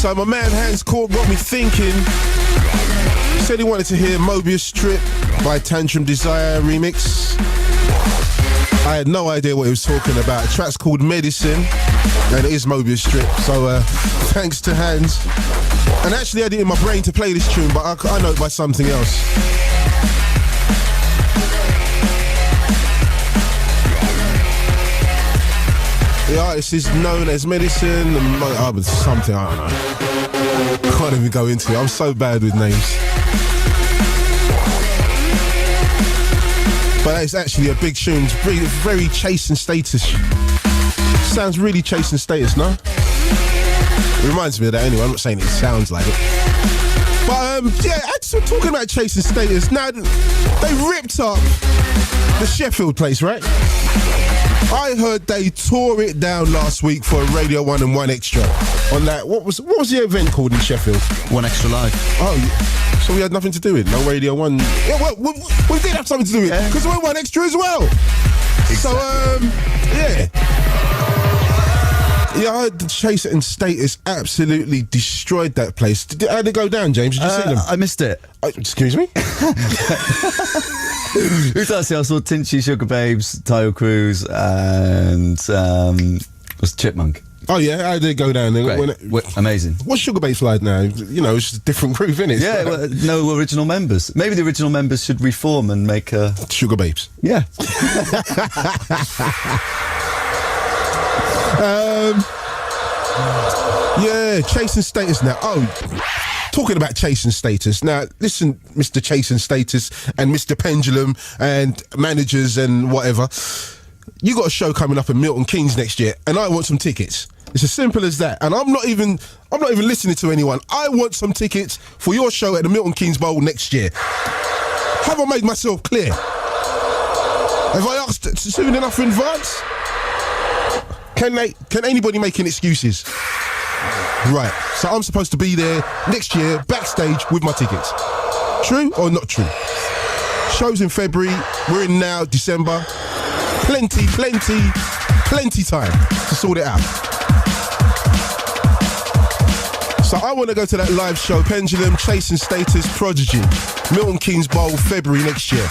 So my man Hans Court got me thinking. He said he wanted to hear Mobius Strip by Tantrum Desire remix. I had no idea what he was talking about. The track's called Medicine, and it is Mobius Strip. So thanks to Hans. And actually I had it in my brain to play this tune, but I know it by something else. The artist is known as Medicine, something, I don't know. Can't even go into it. I'm so bad with names. But it's actually a big tune. It's very Chase and Status. Sounds really Chase and Status, no? It reminds me of that anyway. I'm not saying it sounds like it. But yeah, actually talking about chasing status. Now they ripped up the Sheffield place, right? I heard they tore it down last week for Radio 1 and 1 Extra on that. What was the event called in Sheffield? 1 Extra Live. Oh, so we had nothing to do with it. No Radio 1. Yeah, well, we did have something to do with it because we're 1 Extra as well. Exactly. So yeah. Yeah, I heard the Chase and Status absolutely destroyed that place. How did it go down, James? Did you see them? I missed it. Excuse me? Who did I see? I saw Tinchy, Sugar Babes, Tayo Cruz, and was Chipmunk. Oh yeah, how did it go down? Amazing. What's Sugar Babes like now? You know, it's just a different group, isn't it? Yeah, well, no original members. Maybe the original members should reform and make a... Sugar Babes. Yeah. Yeah, chasing status now. Oh, talking about chasing status. Now, listen, Mr. Chasing Status and Mr. Pendulum and managers and whatever. You got a show coming up in Milton Keynes next year, and I want some tickets. It's as simple as that. And I'm not even listening to anyone. I want some tickets for your show at the Milton Keynes Bowl next year. Have I made myself clear? Have I asked soon enough in advance? Can anybody make any excuses? Right, so I'm supposed to be there next year, backstage with my tickets. True or not true? Shows in February, we're in now, December. Plenty time to sort it out. So I want to go to that live show, Pendulum, Chasing Status, Prodigy, Milton Keynes Bowl, February next year.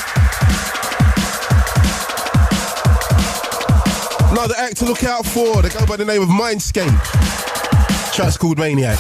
Another act to look out for, they go by the name of Mindscape. Track's called Maniac.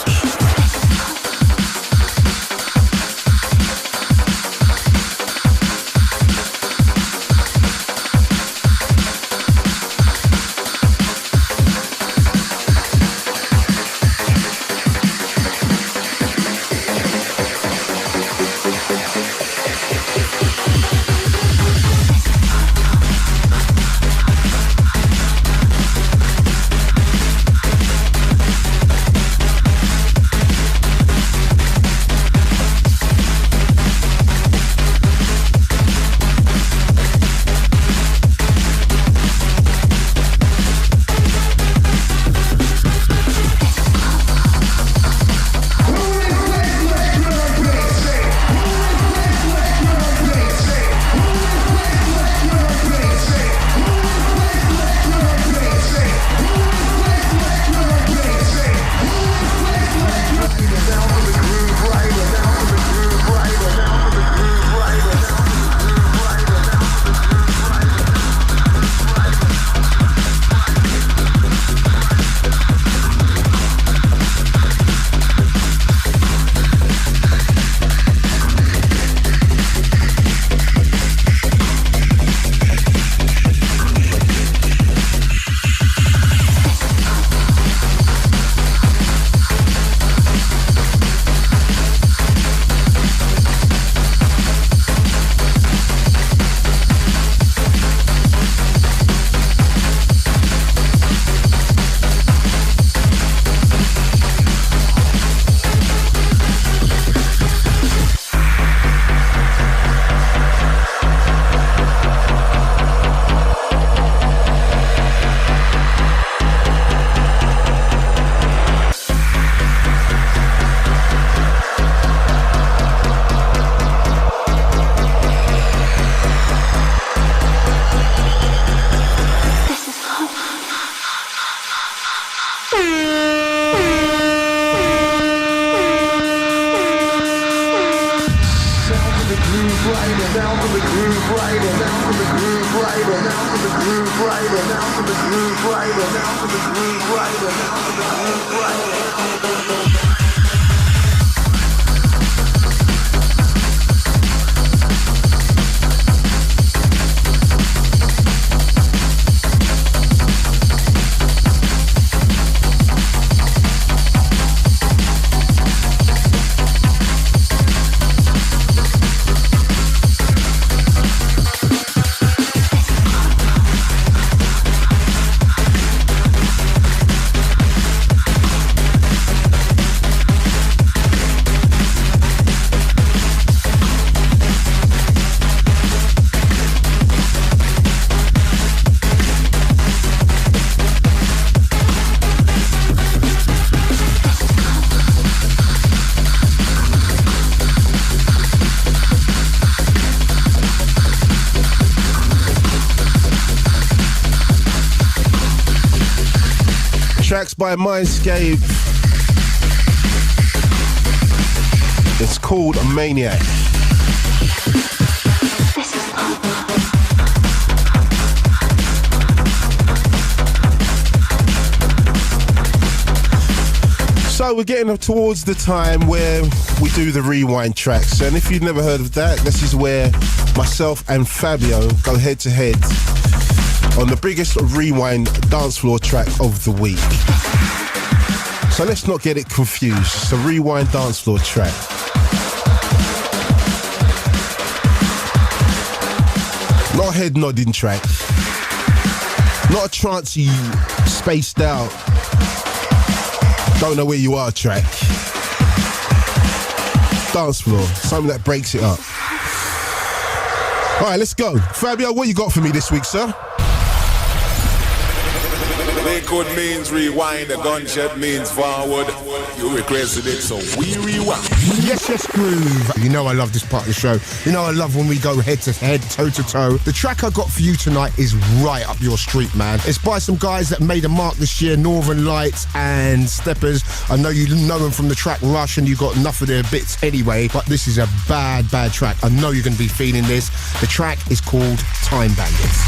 tracks by Mindscape. It's called Maniac. So we're getting towards the time where we do the rewind tracks, and if you've never heard of that, this is where myself and Fabio go head to head on the biggest rewind dance floor track of the week. So let's not get it confused. It's a rewind dance floor track. Not a head nodding track. Not a trancey, spaced out, don't know where you are track. Dance floor, something that breaks it up. All right, let's go. Fabio, what you got for me this week, sir? Liquid means rewind, a gunshot means forward. You requested it, so we rewind. Yes, Groove. You know I love this part of the show. You know I love when we go head to head, toe to toe. The track I got for you tonight is right up your street, man. It's by some guys that made a mark this year, Northern Lights and Steppers. I know you know them from the track Rush and you got enough of their bits anyway, but this is a bad track. I know you're going to be feeling this. The track is called Time Bandits.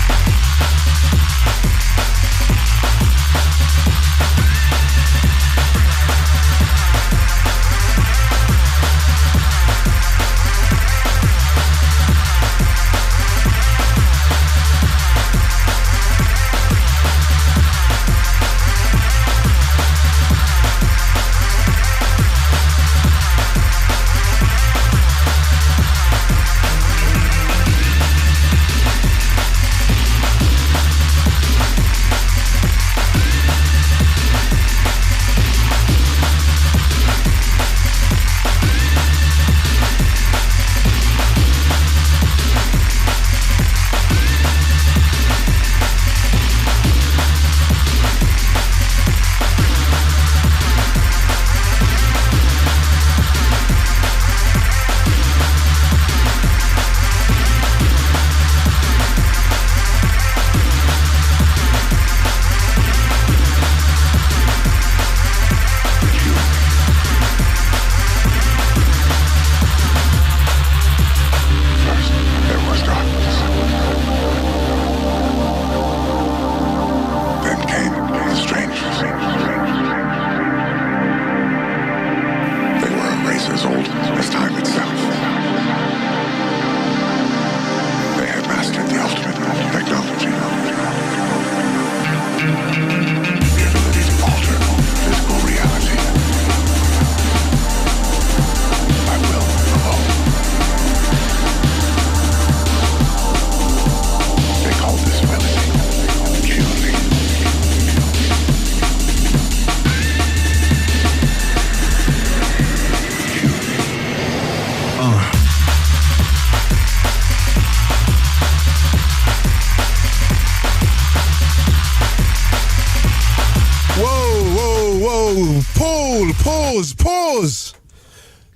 Pause.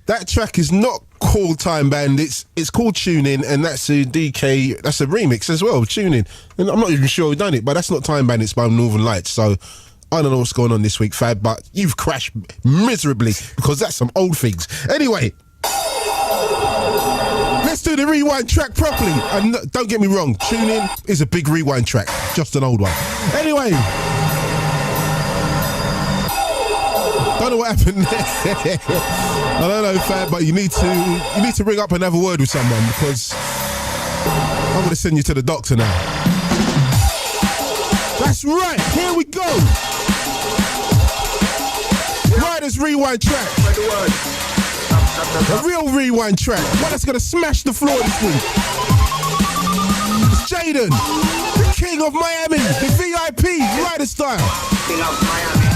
That track is not called Time Bandits. It's called Tune In, and that's a DK. That's a remix as well. Tune In, and I'm not even sure who done it, but that's not Time Bandits by Northern Lights. So I don't know what's going on this week, Fab, but you've crashed miserably because that's some old things. Anyway, let's do the rewind track properly. And don't get me wrong, Tune In is a big rewind track, just an old one. Anyway, don't know what happened there. I don't know, Fab, but you need to ring up and have a word with someone because I'm going to send you to the doctor now. That's right, here we go. Riders rewind track. A real rewind track. One that's going to smash the floor this week. It's Jaden, the king of Miami, the VIP, rider style. King of Miami.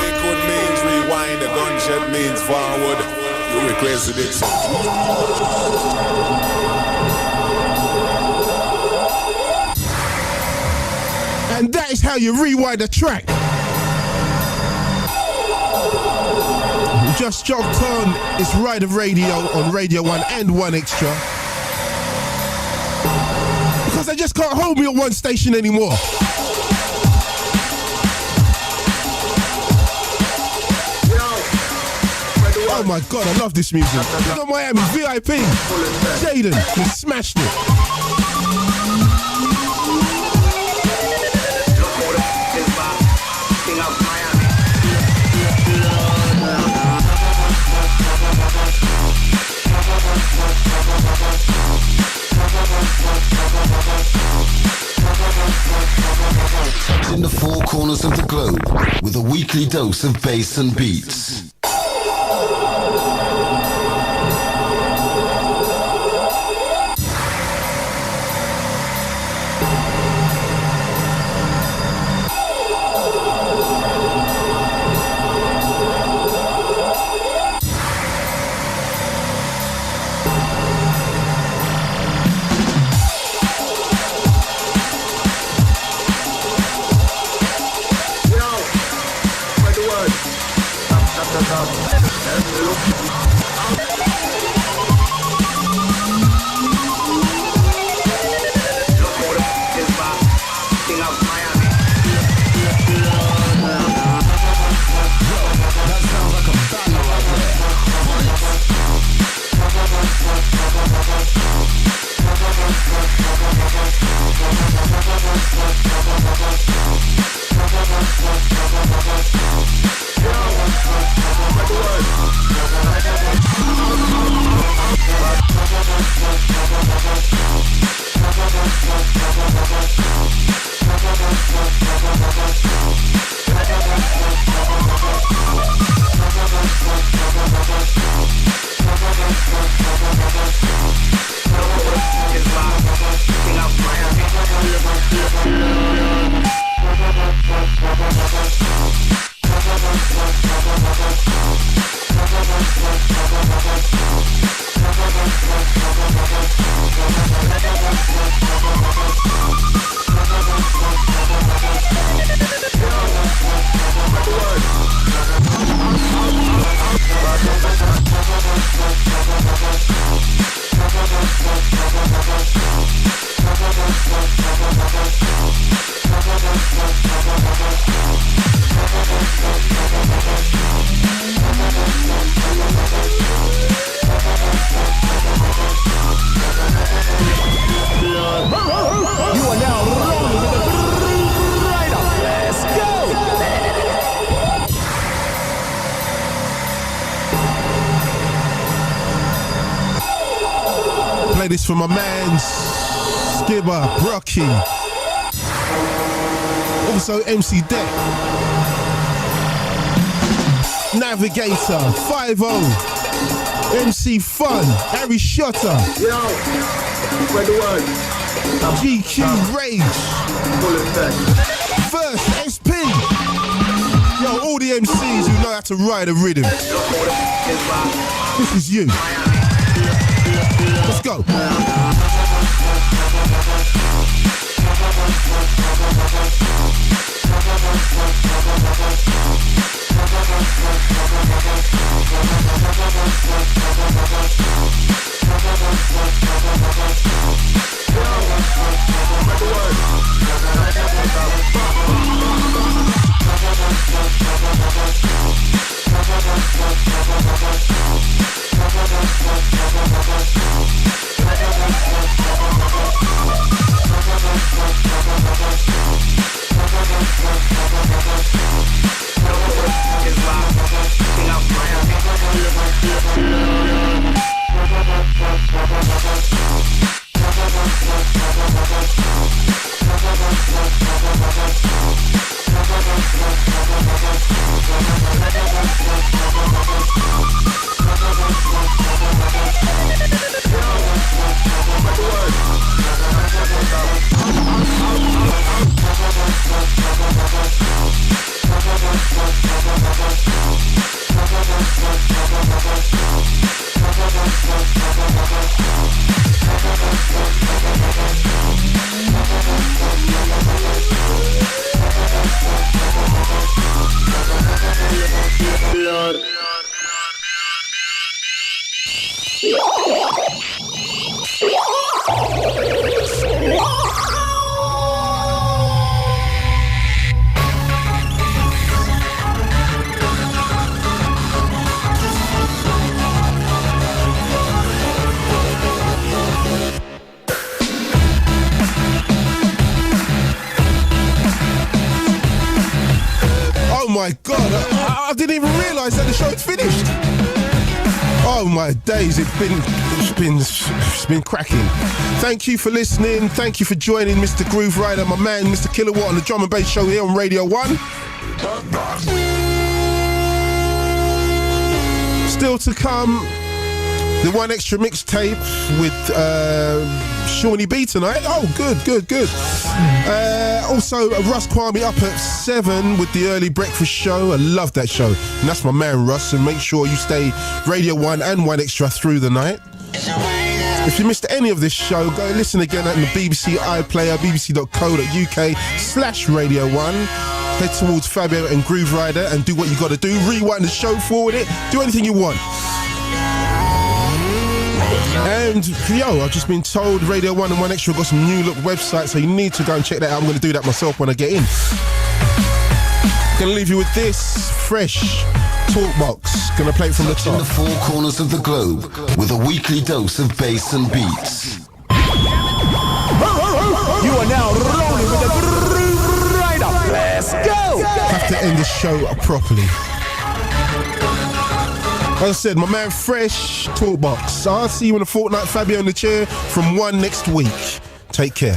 Liquid means rewind, a gunshot means forward. You requested it, so And that is how you rewind a track. You just jumped on. It's Rider Radio on Radio 1 and 1 Extra. Because they just can't hold me at one station anymore. Oh my God, I love this music. You know Miami, VIP, Jaden, he smashed it. Touching the four corners of the globe with a weekly dose of bass and beats. This for my man Skibber, Brocky, also MC Deck, Navigator, 5-0, MC Fun, Harry Shutter, GQ Rage, First SP, yo, all the MCs who know how to ride a rhythm. This is you. Let's go. Is Oh my God, I didn't even realise that the show had finished. Oh my days, it's been cracking. Thank you for listening. Thank you for joining Mr. Grooverider, my man, Mr. Kilowatt on the Drum and Bass show here on Radio 1. Still to come, the One Extra mixtape with Shawnee B tonight. Oh, good. Also, Russ Kwame up at 7 with the early breakfast show. I love that show. And that's my man, Russ. And make sure you stay Radio 1 and One Extra through the night. If you missed any of this show, go listen again at the BBC iPlayer, bbc.co.uk/Radio 1. Head towards Fabio and Grooverider and do what you got to do. Rewind the show, forward it, do anything you want. And yo, I've just been told Radio 1 and One Extra got some new look websites, so you need to go and check that out. I'm going to do that myself when I get in. Going to leave you with this fresh Talkbox. Going to play it from the top. In the four corners of the globe with a weekly dose of bass and beats. You are now rolling with the Grooverider. Let's go! Have to end the show properly. As I said, my man Fresh, Talkbox. I'll see you in a fortnight. Fabio in the chair from 1 next week. Take care.